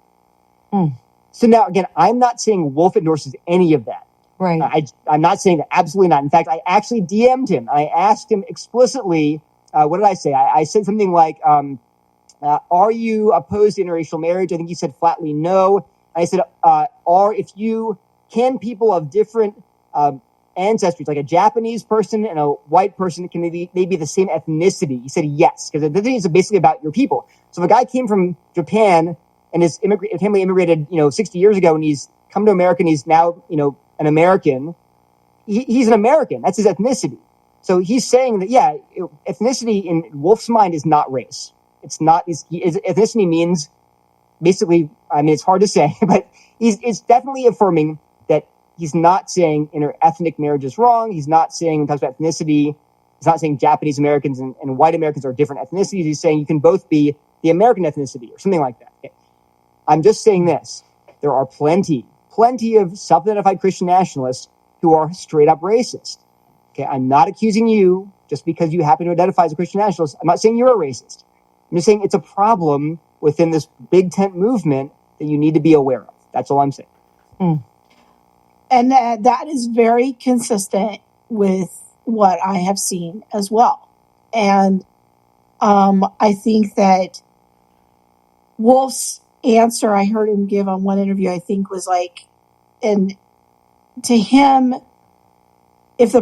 So now, again, I'm not saying Wolf endorses any of that. Right. I'm not saying that. Absolutely not. In fact, I actually DM'd him. I asked him explicitly, what did I say? I said something like, are you opposed to interracial marriage? I think he said flatly no. I said, can people of different ancestries, like a Japanese person and a white person, can they be the same ethnicity? He said yes, because the thing is basically about your people. So if a guy came from Japan and his family immigrated, 60 years ago, and he's come to America and he's now, an American, he's an American. That's his ethnicity. So he's saying that, ethnicity in Wolf's mind is not race. It's not, ethnicity means basically, it's hard to say, but it's definitely affirming that he's not saying interethnic marriage is wrong. He's not saying, when it comes to ethnicity, he's not saying Japanese Americans and white Americans are different ethnicities. He's saying you can both be the American ethnicity or something like that. Okay. I'm just saying this. There are plenty of self-identified Christian nationalists who are straight up racist. Okay, I'm not accusing you just because you happen to identify as a Christian nationalist. I'm not saying you're a racist. I'm just saying it's a problem within this big tent movement that you need to be aware of. That's all I'm saying. And that is very consistent with what I have seen as well. And I think that Wolf's answer I heard him give on one interview, I think was like, and to him, if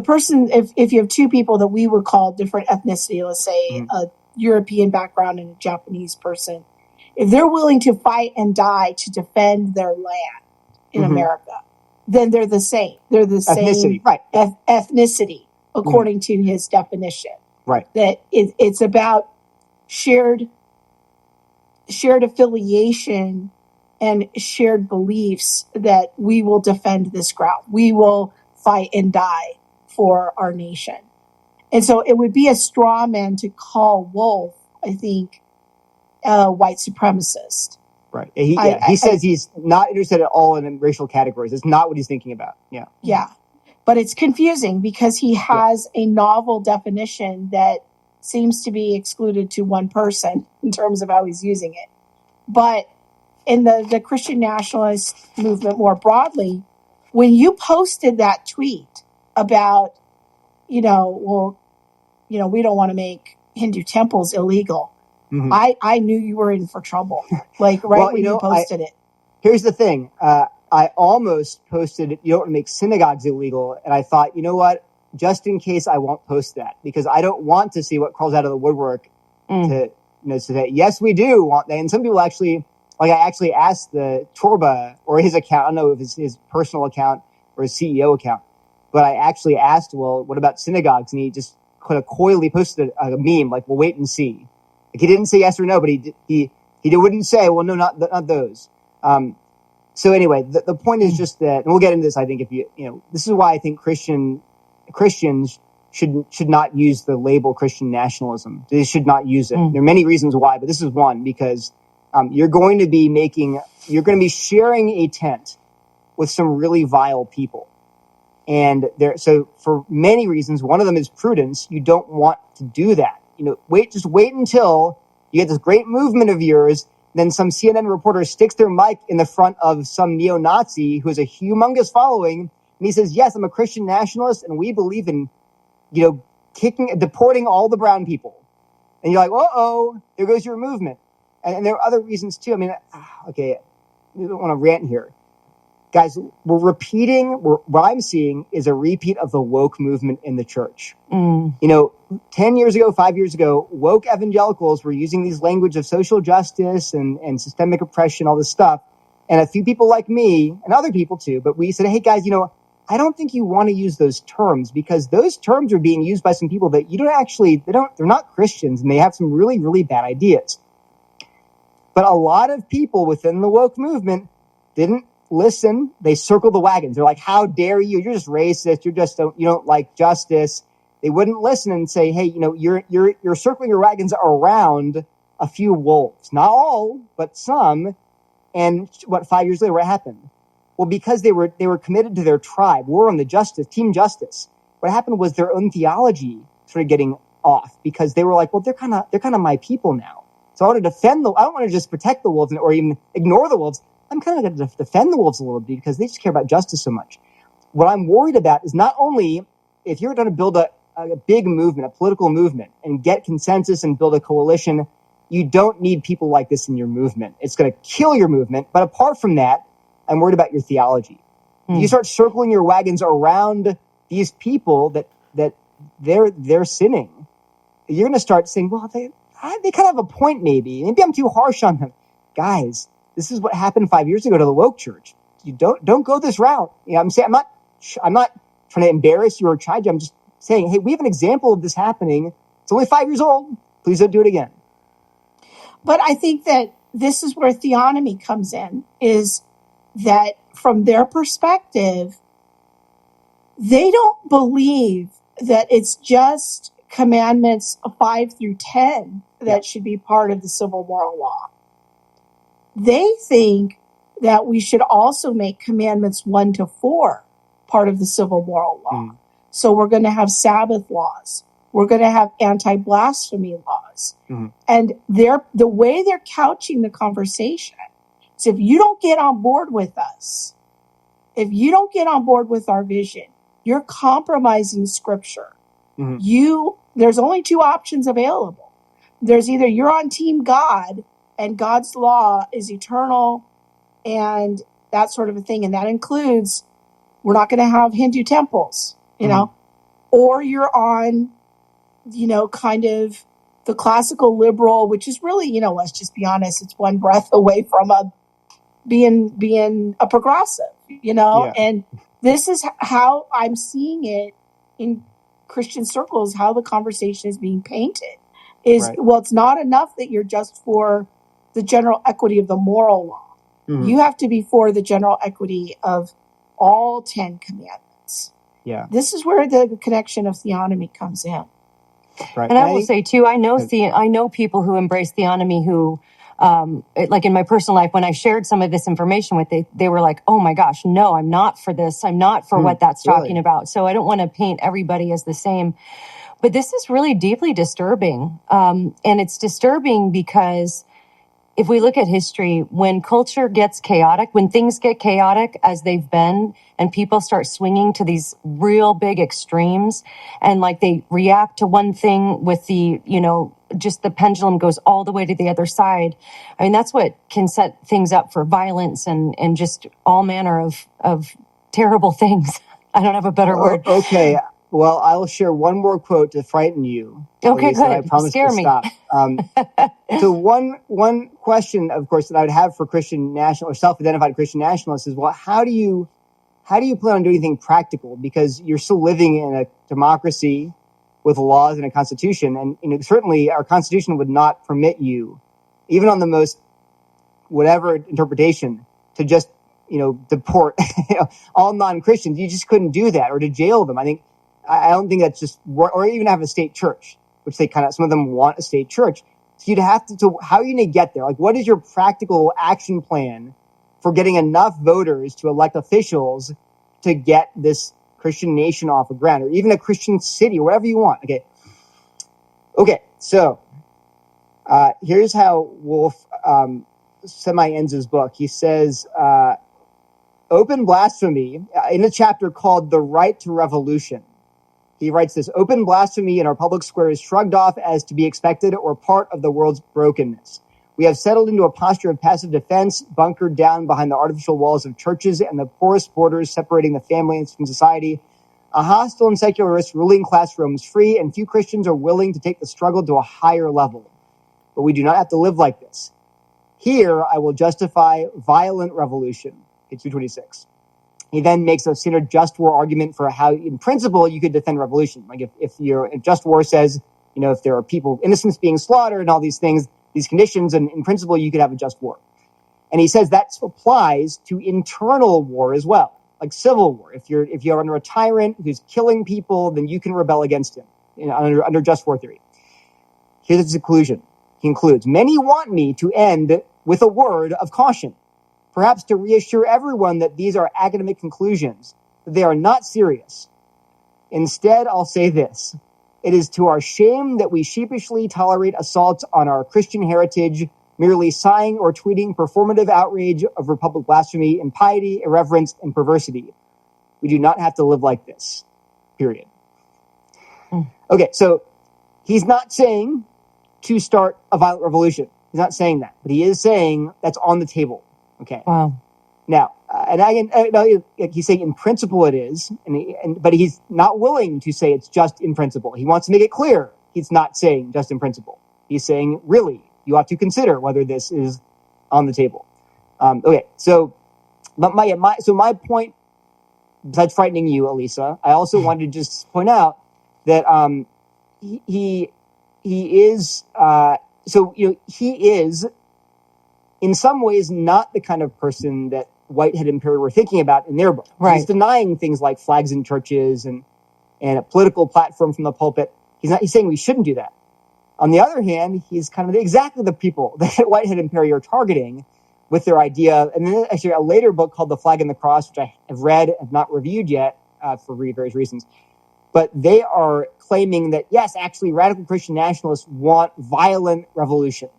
you have 2 people that we would call different ethnicity, let's say a European background and a Japanese person, if they're willing to fight and die to defend their land in America, then they're the same. They're the ethnicity, same right? Ethnicity, according to his definition. Right. That it's about shared affiliation and shared beliefs that we will defend this ground. We will fight and die for our nation. And so it would be a straw man to call Wolf, I think, a white supremacist. Right. He says he's not interested at all in racial categories. It's not what he's thinking about. Yeah. Yeah. But it's confusing because he has a novel definition that seems to be excluded to one person in terms of how he's using it. But in the Christian nationalist movement more broadly, when you posted that tweet about, we don't want to make Hindu temples illegal, Mm-hmm. I knew you were in for trouble. Like when you posted it. Here's the thing. I almost posted, you don't want to make synagogues illegal. And I thought, you know what? Just in case, I won't post that because I don't want to see what crawls out of the woodwork to say, yes, we do want that. And some people actually, I actually asked the Torba or his account, I don't know if it's his personal account or his CEO account, but I actually asked, well, what about synagogues? And he just kind of coyly posted a meme, like, we'll wait and see. Like, he didn't say yes or no, but he wouldn't say, well, no, not those. So anyway, the point is just that, and we'll get into this, I think, if this is why I think Christians should not use the label Christian nationalism. They should not use it. There are many reasons why, but this is one, because you're going to be sharing a tent with some really vile people. And so for many reasons, one of them is prudence. You don't want to do that. Wait until you get this great movement of yours. Then some CNN reporter sticks their mic in the front of some neo-Nazi who has a humongous following. And he says, yes, I'm a Christian nationalist and we believe in, deporting all the brown people. And you're like, uh-oh, there goes your movement. And there are other reasons too. I mean, okay, we don't want to rant here. Guys, what I'm seeing is a repeat of the woke movement in the church. 10 years ago, 5 years ago, woke evangelicals were using these language of social justice and systemic oppression, all this stuff. And a few people like me, and other people too, but we said, hey guys, I don't think you want to use those terms because those terms are being used by some people that they're not Christians and they have some really, really bad ideas. But a lot of people within the woke movement didn't listen. They circled the wagons. They're like, how dare you? You're just racist. You don't like justice. They wouldn't listen and say, hey, you're circling your wagons around a few wolves. Not all, but some. And 5 years later, what happened? Well, because they were committed to their tribe. We're on the team justice. What happened was their own theology started getting off because they were like, well, they're kind of my people now. So I want to defend I don't want to just protect the wolves or even ignore the wolves. I'm kind of going to defend the wolves a little bit because they just care about justice so much. What I'm worried about is not only if you're going to build a big movement, a political movement, and get consensus and build a coalition, you don't need people like this in your movement. It's going to kill your movement. But apart from that, I'm worried about your theology. You start circling your wagons around these people that they're sinning. You're going to start saying, well, they kind of have a point maybe. Maybe I'm too harsh on them. Guys, this is what happened 5 years ago to the woke church. You don't go this route. I'm saying I'm not trying to embarrass you or chide you. I'm just saying, hey, we have an example of this happening. It's only 5 years old. Please don't do it again. But I think that this is where theonomy comes in, is that from their perspective, they don't believe that it's just commandments 5 through 10 that should be part of the civil moral law. They think that we should also make commandments 1 to 4 part of the civil moral law. So we're going to have Sabbath laws. We're going to have anti-blasphemy laws. And the way they're couching the conversation is if you don't get on board with us, if you don't get on board with our vision, you're compromising Scripture. There's only 2 options available. There's either you're on Team God and God's law is eternal and that sort of a thing. And that includes, we're not going to have Hindu temples, or you're on, kind of the classical liberal, which is really, let's just be honest, it's one breath away from a being a progressive, Yeah. and this is how I'm seeing it in Christian circles, how the conversation is being painted is, Right. well, it's not enough that you're just for the general equity of the moral law. Mhm. You have to be for the general equity of all 10 commandments. Yeah. This is where the connection of theonomy comes in. Right. And I will say too, I know people who embrace theonomy who, like in my personal life, when I shared some of this information with they were like, "Oh my gosh, no, I'm not for this. I'm not for what that's talking about." So I don't want to paint everybody as the same, but this is really deeply disturbing, and it's disturbing because if we look at history, when culture gets chaotic, when things get chaotic as they've been, and people start swinging to these real big extremes, and like they react to one thing with the, just the pendulum goes all the way to the other side. I mean, that's what can set things up for violence and just all manner of terrible things. I don't have a better word. Okay. Well, I will share one more quote to frighten you. Okay, Lisa, good. I promise Scare to stop. So one question, of course, that I would have for Christian national or self-identified Christian nationalists is, well, how do you plan on doing anything practical? Because you're still living in a democracy with laws and a constitution, and certainly our constitution would not permit you, even on the most whatever interpretation, to just deport all non-Christians. You just couldn't do that, or to jail them. I don't think that's just, or even have a state church, which some of them want a state church. So you'd have to, how are you going to get there? Like, what is your practical action plan for getting enough voters to elect officials to get this Christian nation off the ground, or even a Christian city, or whatever you want? Okay. So, here's how Wolf, semi-ends his book. He says, open blasphemy, in a chapter called The Right to Revolution. He writes this: open blasphemy in our public square is shrugged off as to be expected or part of the world's brokenness. We have settled into a posture of passive defense, bunkered down behind the artificial walls of churches and the porous borders separating the family from society. A hostile and secularist ruling class roams free, and few Christians are willing to take the struggle to a higher level. But we do not have to live like this. Here, I will justify violent revolution. Page 226. He then makes a standard just war argument for how, in principle, you could defend revolution. Like if just war says, if there are people, innocents being slaughtered and all these things, these conditions, and in principle, you could have a just war. And he says that applies to internal war as well, like civil war. If you're under a tyrant who's killing people, then you can rebel against him under just war theory. Here's his conclusion. He concludes, many want me to end with a word of caution, perhaps to reassure everyone that these are academic conclusions, that they are not serious. Instead, I'll say this: it is to our shame that we sheepishly tolerate assaults on our Christian heritage, merely sighing or tweeting performative outrage of republic blasphemy, impiety, irreverence, and perversity. We do not have to live like this, period. Okay, so he's not saying to start a violent revolution. He's not saying that, but he is saying that's on the table. Okay. Wow. Now, he's saying in principle it is, but he's not willing to say it's just in principle. He wants to make it clear he's not saying just in principle. He's saying, really, you ought to consider whether this is on the table. Okay, so my point, besides frightening you, Elisa, I also wanted to just point out that he is in some ways not the kind of person that Whitehead and Perry were thinking about in their book. Right. He's denying things like flags in churches and a political platform from the pulpit. He's saying we shouldn't do that. On the other hand, he's kind of exactly the people that Whitehead and Perry are targeting with their idea. And then actually a later book called The Flag and the Cross, which I have read, have not reviewed yet for various reasons. But they are claiming that, yes, actually radical Christian nationalists want violent revolution.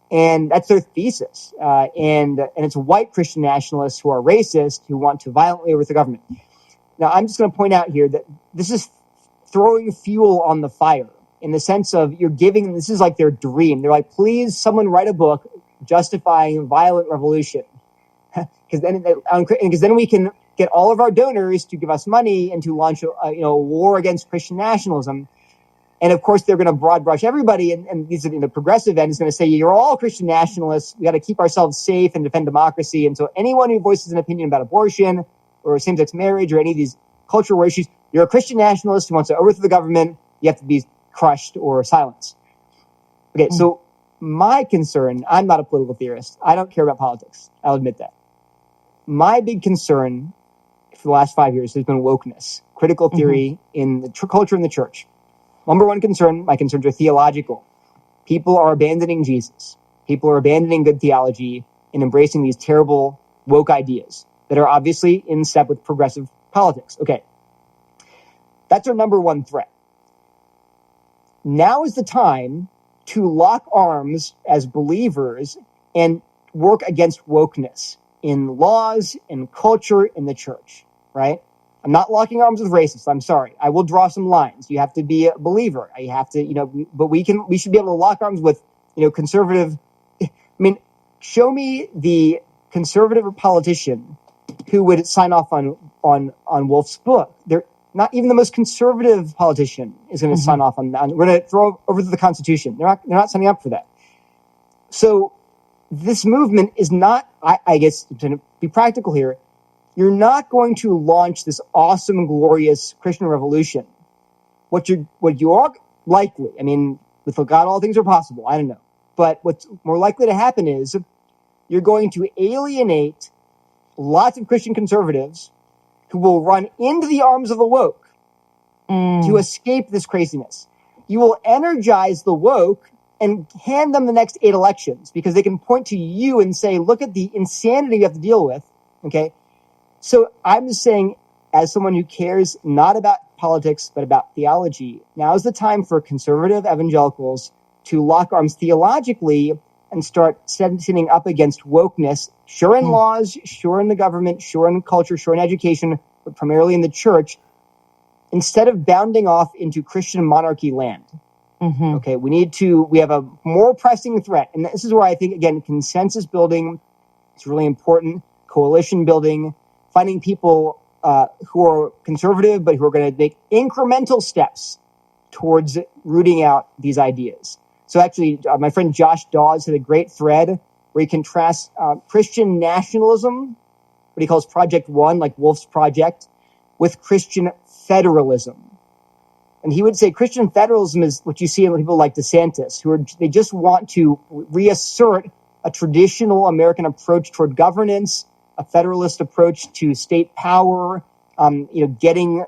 And that's their thesis. And it's white Christian nationalists who are racist, who want to violently overthrow the government. Now, I'm just going to point out here that this is throwing fuel on the fire in the sense of this is like their dream. They're like, please, someone write a book justifying violent revolution. Because then we can get all of our donors to give us money and to launch a war against Christian nationalism. And of course, they're going to broad brush everybody. And these are, the progressive end is going to say, you're all Christian nationalists. We got to keep ourselves safe and defend democracy. And so anyone who voices an opinion about abortion or same-sex marriage or any of these cultural issues, you're a Christian nationalist who wants to overthrow the government. You have to be crushed or silenced. Okay, so my concern, I'm not a political theorist. I don't care about politics. I'll admit that. My big concern for the last 5 years has been wokeness, critical theory in the culture in the church. Number one concern, my concerns are theological. People are abandoning Jesus. People are abandoning good theology and embracing these terrible woke ideas that are obviously in step with progressive politics. Okay. That's our number one threat. Now is the time to lock arms as believers and work against wokeness in laws, in culture, in the church, right? I'm not locking arms with racists. I'm sorry. I will draw some lines. You have to be a believer. You have to, but we should be able to lock arms with, conservative. I mean, show me the conservative politician who would sign off on Wolf's book. They're not even the most conservative politician is going to sign off on that. We're going to throw over to the Constitution. They're not signing up for that. So this movement is not, I guess, to be practical here, you're not going to launch this awesome, glorious Christian revolution. What you are likely, I mean, with God, all things are possible. I don't know. But what's more likely to happen is you're going to alienate lots of Christian conservatives who will run into the arms of the woke to escape this craziness. You will energize the woke and hand them the next 8 elections because they can point to you and say, look at the insanity you have to deal with. Okay. So I'm just saying, as someone who cares not about politics, but about theology, now is the time for conservative evangelicals to lock arms theologically and start standing up against wokeness, sure in laws, sure in the government, sure in culture, sure in education, but primarily in the church, instead of bounding off into Christian monarchy land. Okay, we have a more pressing threat. And this is where I think, again, consensus building is really important, coalition building, finding people who are conservative, but who are going to make incremental steps towards rooting out these ideas. So actually, my friend Josh Dawes had a great thread where he contrasts Christian nationalism, what he calls Project One, like Wolf's Project, with Christian federalism. And he would say Christian federalism is what you see in people like DeSantis, they just want to reassert a traditional American approach toward governance, a federalist approach to state power, getting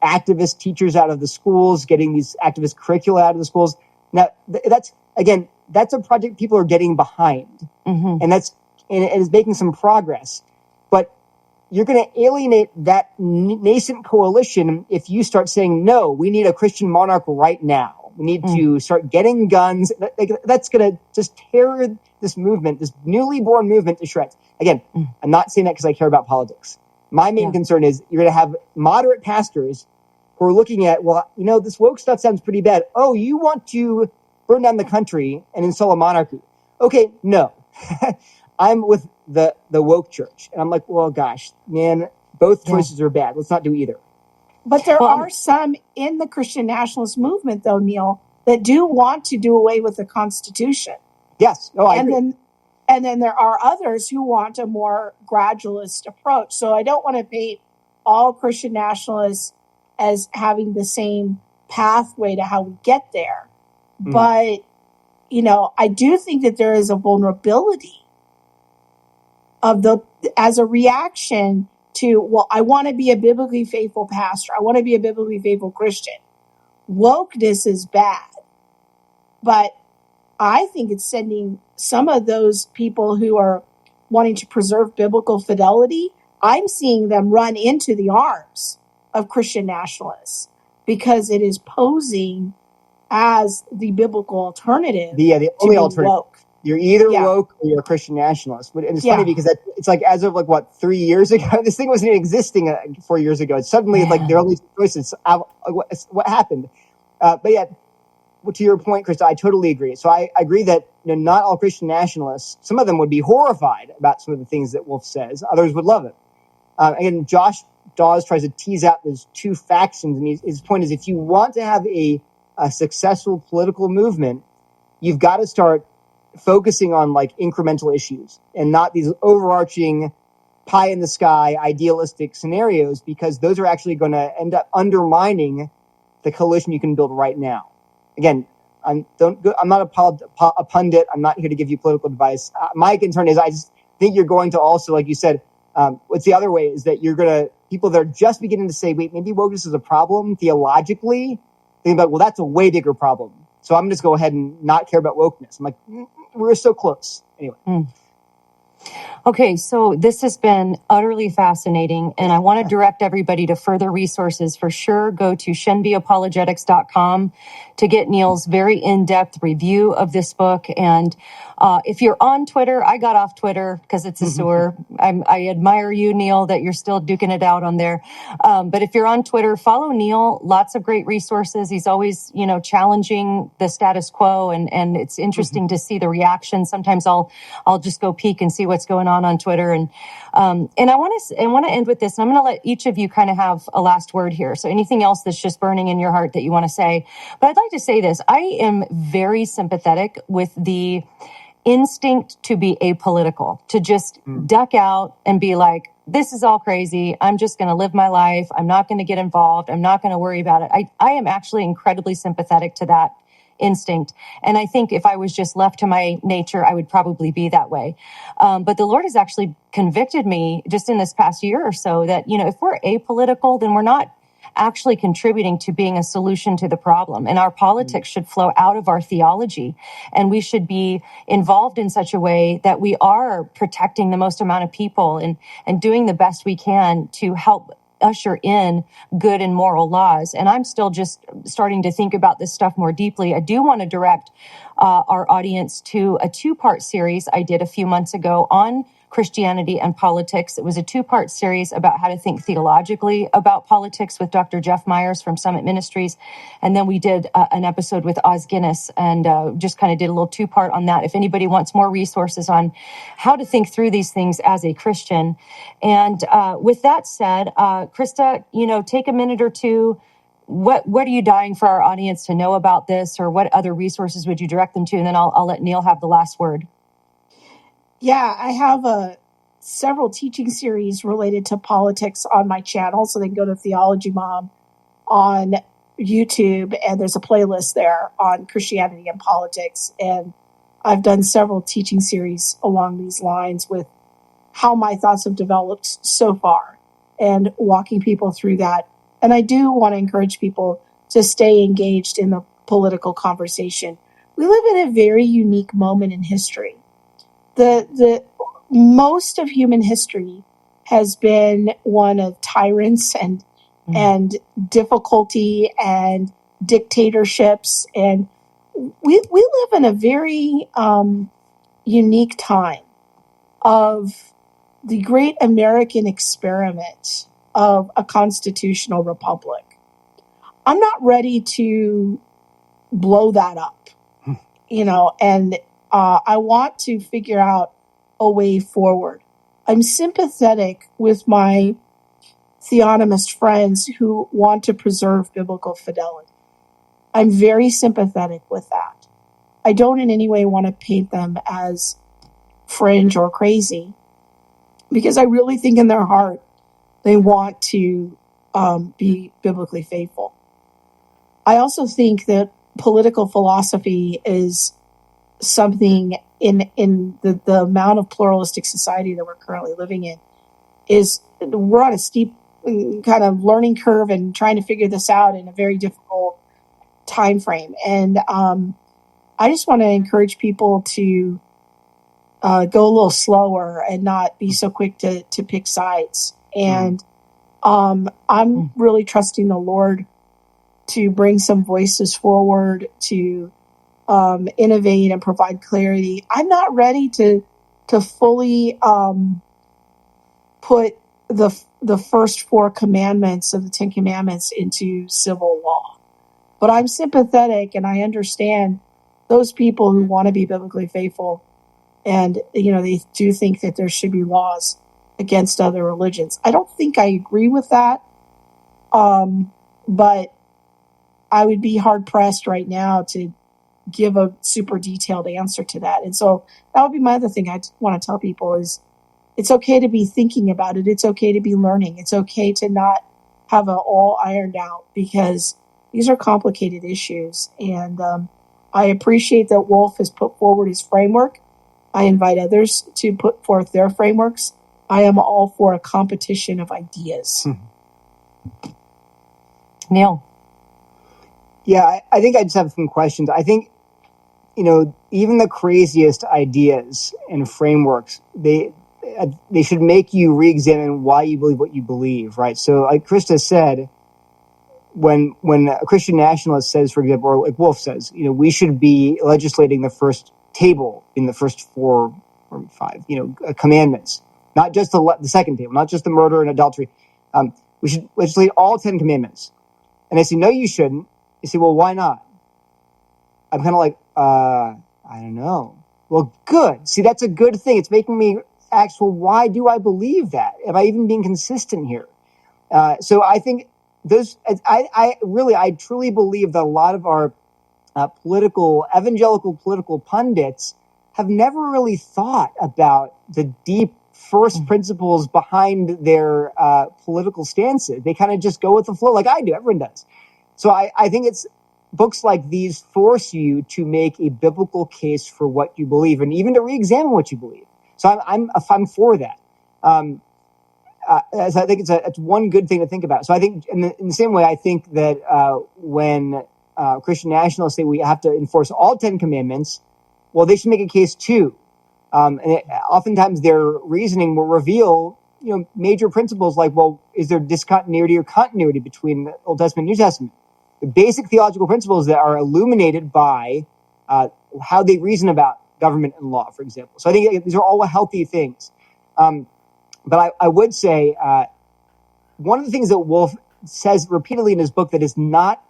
activist teachers out of the schools, getting these activist curricula out of the schools. Now, that's a project people are getting behind, and it's making some progress. But you're going to alienate that nascent coalition if you start saying, no, we need a Christian monarch right now. We need to start getting guns. That's going to just tear this movement, this newly born movement, to shreds. Again, I'm not saying that because I care about politics. My main concern is you're going to have moderate pastors who are looking at, this woke stuff sounds pretty bad. Oh, you want to burn down the country and install a monarchy? Okay, no. I'm with the woke church. And I'm like, well, gosh, man, both choices are bad. Let's not do either. But there are some in the Christian nationalist movement, though, Neil, that do want to do away with the Constitution. Yes. No, I agree. And then there are others who want a more gradualist approach. So I don't want to paint all Christian nationalists as having the same pathway to how we get there. But, I do think that there is a vulnerability as a reaction to, I want to be a biblically faithful pastor. I want to be a biblically faithful Christian. Wokeness is bad. But I think it's sending some of those people who are wanting to preserve biblical fidelity, I'm seeing them run into the arms of Christian nationalists because it is posing as the biblical alternative. The only alternative. Woke. You're either woke or you're a Christian nationalist. But it's funny because it's like as of 3 years ago, this thing wasn't even existing 4 years ago. It's suddenly there are only two choices. What happened? But to your point, Krista, I totally agree. So I agree that not all Christian nationalists, some of them would be horrified about some of the things that Wolf says. Others would love it. Again, Josh Dawes tries to tease out those two factions, and his point is if you want to have a a successful political movement, you've got to start focusing on like incremental issues and not these overarching pie in the sky idealistic scenarios, because those are actually going to end up undermining the coalition you can build right now. Again, I'm not a pundit. I'm not here to give you political advice. My concern is I just think you're going to also, like you said, what's the other way is that you're going to, people that are just beginning to say, wait, maybe wokeness is a problem theologically, think about, well, that's a way bigger problem. So I'm just go ahead and not care about wokeness. I'm like, we're so close. Anyway. Okay, so this has been utterly fascinating, and I want to direct everybody to further resources. For sure, go to shenbyapologetics.com to get Neil's very in-depth review of this book. And if you're on Twitter, I got off Twitter because it's a sewer. I admire you, Neil, that you're still duking it out on there. But if you're on Twitter, follow Neil. Lots of great resources. He's always, challenging the status quo, and it's interesting to see the reaction. Sometimes I'll just go peek and see what's going on Twitter. And I want to end with this. And I'm going to let each of you kind of have a last word here. So anything else that's just burning in your heart that you want to say. But I'd like to say this. I am very sympathetic with the instinct to be apolitical, to just duck out and be like, this is all crazy. I'm just going to live my life. I'm not going to get involved. I'm not going to worry about it. I am actually incredibly sympathetic to that instinct. And I think if I was just left to my nature, I would probably be that way. But the Lord has actually convicted me just in this past year or so that, if we're apolitical, then we're not actually contributing to being a solution to the problem. And our politics should flow out of our theology. And we should be involved in such a way that we are protecting the most amount of people and doing the best we can to help usher in good and moral laws. And I'm still just starting to think about this stuff more deeply. I do want to direct our audience to a 2-part series I did a few months ago on Christianity and politics. It was a 2-part series about how to think theologically about politics with Dr. Jeff Myers from Summit Ministries. And then we did an episode with Oz Guinness and just kind of did a little 2-part on that. If anybody wants more resources on how to think through these things as a Christian. And with that said, Krista, take a minute or two. What are you dying for our audience to know about this, or what other resources would you direct them to? And then I'll let Neil have the last word. Yeah, I have several teaching series related to politics on my channel. So they can go to Theology Mom on YouTube, and there's a playlist there on Christianity and politics. And I've done several teaching series along these lines with how my thoughts have developed so far and walking people through that. And I do want to encourage people to stay engaged in the political conversation. We live in a very unique moment in history. The most of human history has been one of tyrants and difficulty and dictatorships, and we live in a very unique time of the great American experiment of a constitutional republic. I'm not ready to blow that up, and I want to figure out a way forward. I'm sympathetic with my theonomist friends who want to preserve biblical fidelity. I'm very sympathetic with that. I don't in any way want to paint them as fringe or crazy, because I really think in their heart they want to be biblically faithful. I also think that political philosophy is something in the amount of pluralistic society that we're currently living in we're on a steep kind of learning curve and trying to figure this out in a very difficult time frame. And I just want to encourage people to go a little slower and not be so quick to pick sides. And I'm really trusting the Lord to bring some voices forward to innovate and provide clarity. I'm not ready to fully put the first 4 commandments of the 10 Commandments into civil law, but I'm sympathetic and I understand those people who want to be biblically faithful, and they do think that there should be laws against other religions. I don't think I agree with that, but I would be hard pressed right now to give a super detailed answer to that. And so that would be my other thing I want to tell people is it's okay to be thinking about it. It's okay to be learning. It's okay to not have it all ironed out because these are complicated issues. And I appreciate that Wolf has put forward his framework. I invite others to put forth their frameworks. I am all for a competition of ideas. Neil. Yeah, I think I just have some questions. I think, even the craziest ideas and frameworks, they should make you re-examine why you believe what you believe, right? So like Krista said, when a Christian nationalist says, for example, or like Wolf says, we should be legislating the first table in the first 4 or 5, commandments, not just the second table, not just the murder and adultery. We should legislate all 10 commandments. And I say, no, you shouldn't. You say, well, why not? I'm kind of like, I don't know. Well, good. See, that's a good thing. It's making me ask, well, why do I believe that? Am I even being consistent here? So I think I truly believe that a lot of our evangelical political pundits have never really thought about the deep first principles behind their political stances. They kind of just go with the flow like I do. Everyone does. So I think it's books like these force you to make a biblical case for what you believe and even to re-examine what you believe. So I'm for that. So I think it's one good thing to think about. So I think in the same way, I think that when Christian nationalists say we have to enforce all 10 commandments, well, they should make a case too. Oftentimes their reasoning will reveal, major principles like, well, is there discontinuity or continuity between the Old Testament and New Testament? The basic theological principles that are illuminated by how they reason about government and law, for example. So I think these are all healthy things. But I would say one of the things that Wolf says repeatedly in his book that is not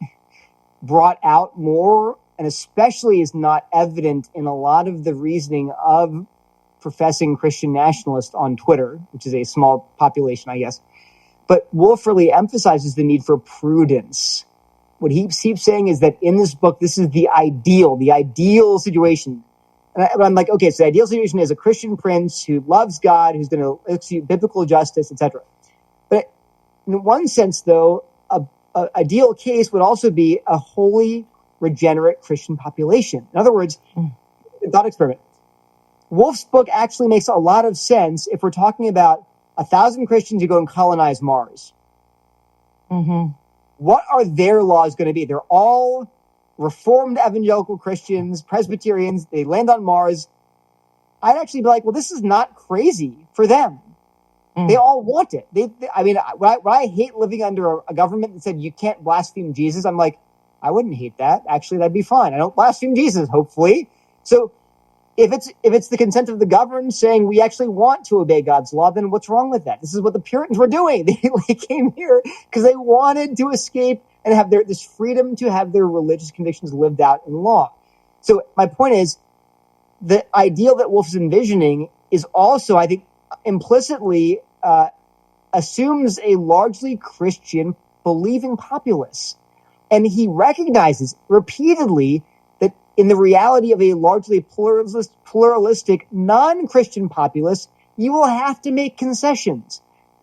brought out more, and especially is not evident in a lot of the reasoning of professing Christian nationalists on Twitter, which is a small population, I guess. But Wolf really emphasizes the need for prudence. What he keeps saying is that in this book, this is the ideal situation. And I'm like, okay, so the ideal situation is a Christian prince who loves God, who's going to execute biblical justice, etc. But in one sense, though, a ideal case would also be a wholly regenerate Christian population. In other words, thought experiment. Wolf's book actually makes a lot of sense if we're talking about 1,000 Christians who go and colonize Mars. Mm-hmm. What are their laws going to be? They're all Reformed evangelical Christians, Presbyterians. They land on Mars. I'd actually be like, well, this is not crazy for them. They all want it. When I hate living under a government that said you can't blaspheme Jesus, I'm like, I wouldn't hate that. Actually, that'd be fine. I don't blaspheme Jesus, hopefully. So if it's the consent of the governed saying we actually want to obey God's law, then what's wrong with that? This is what the Puritans were doing. They came here because they wanted to escape and have this freedom to have their religious convictions lived out in law. So my point is, the ideal that Wolf is envisioning is also, I think, implicitly assumes a largely Christian believing populace. And he recognizes repeatedly that in the reality of a largely pluralistic non-Christian populace, you will have to make concessions.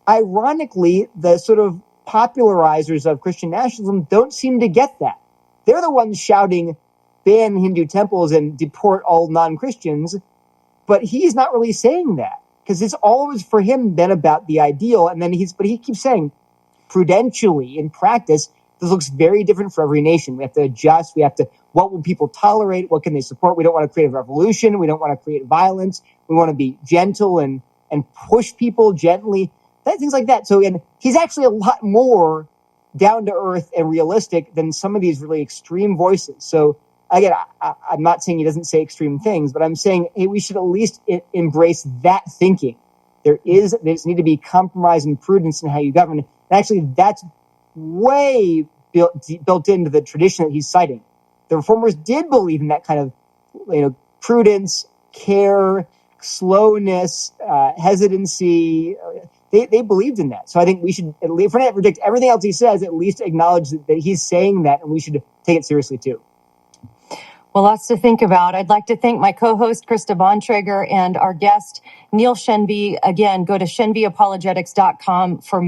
Ironically, the sort of popularizers of Christian nationalism don't seem to get that. They're the ones shouting, ban Hindu temples and deport all non-Christians. But he's not really saying that because it's always for him been about the ideal. And then but he keeps saying prudentially in practice, this looks very different for every nation. We have to adjust. What will people tolerate? What can they support? We don't want to create a revolution. We don't want to create violence. We want to be gentle and push people gently, things like that. So, and he's actually a lot more down to earth and realistic than some of these really extreme voices. So again, I'm not saying he doesn't say extreme things, but I'm saying, hey, we should at least embrace that thinking. There's need to be compromise and prudence in how you govern. And actually, that's way built into the tradition that he's citing. The reformers did believe in that kind of, prudence, care, slowness, hesitancy, they believed in that. So I think we should, if we're not reject everything else he says, at least acknowledge that he's saying that, and we should take it seriously too. Well, lots to think about. I'd like to thank my co-host, Krista Bontrager, and our guest, Neil Shenvi. Again, go to shenviapologetics.com for more.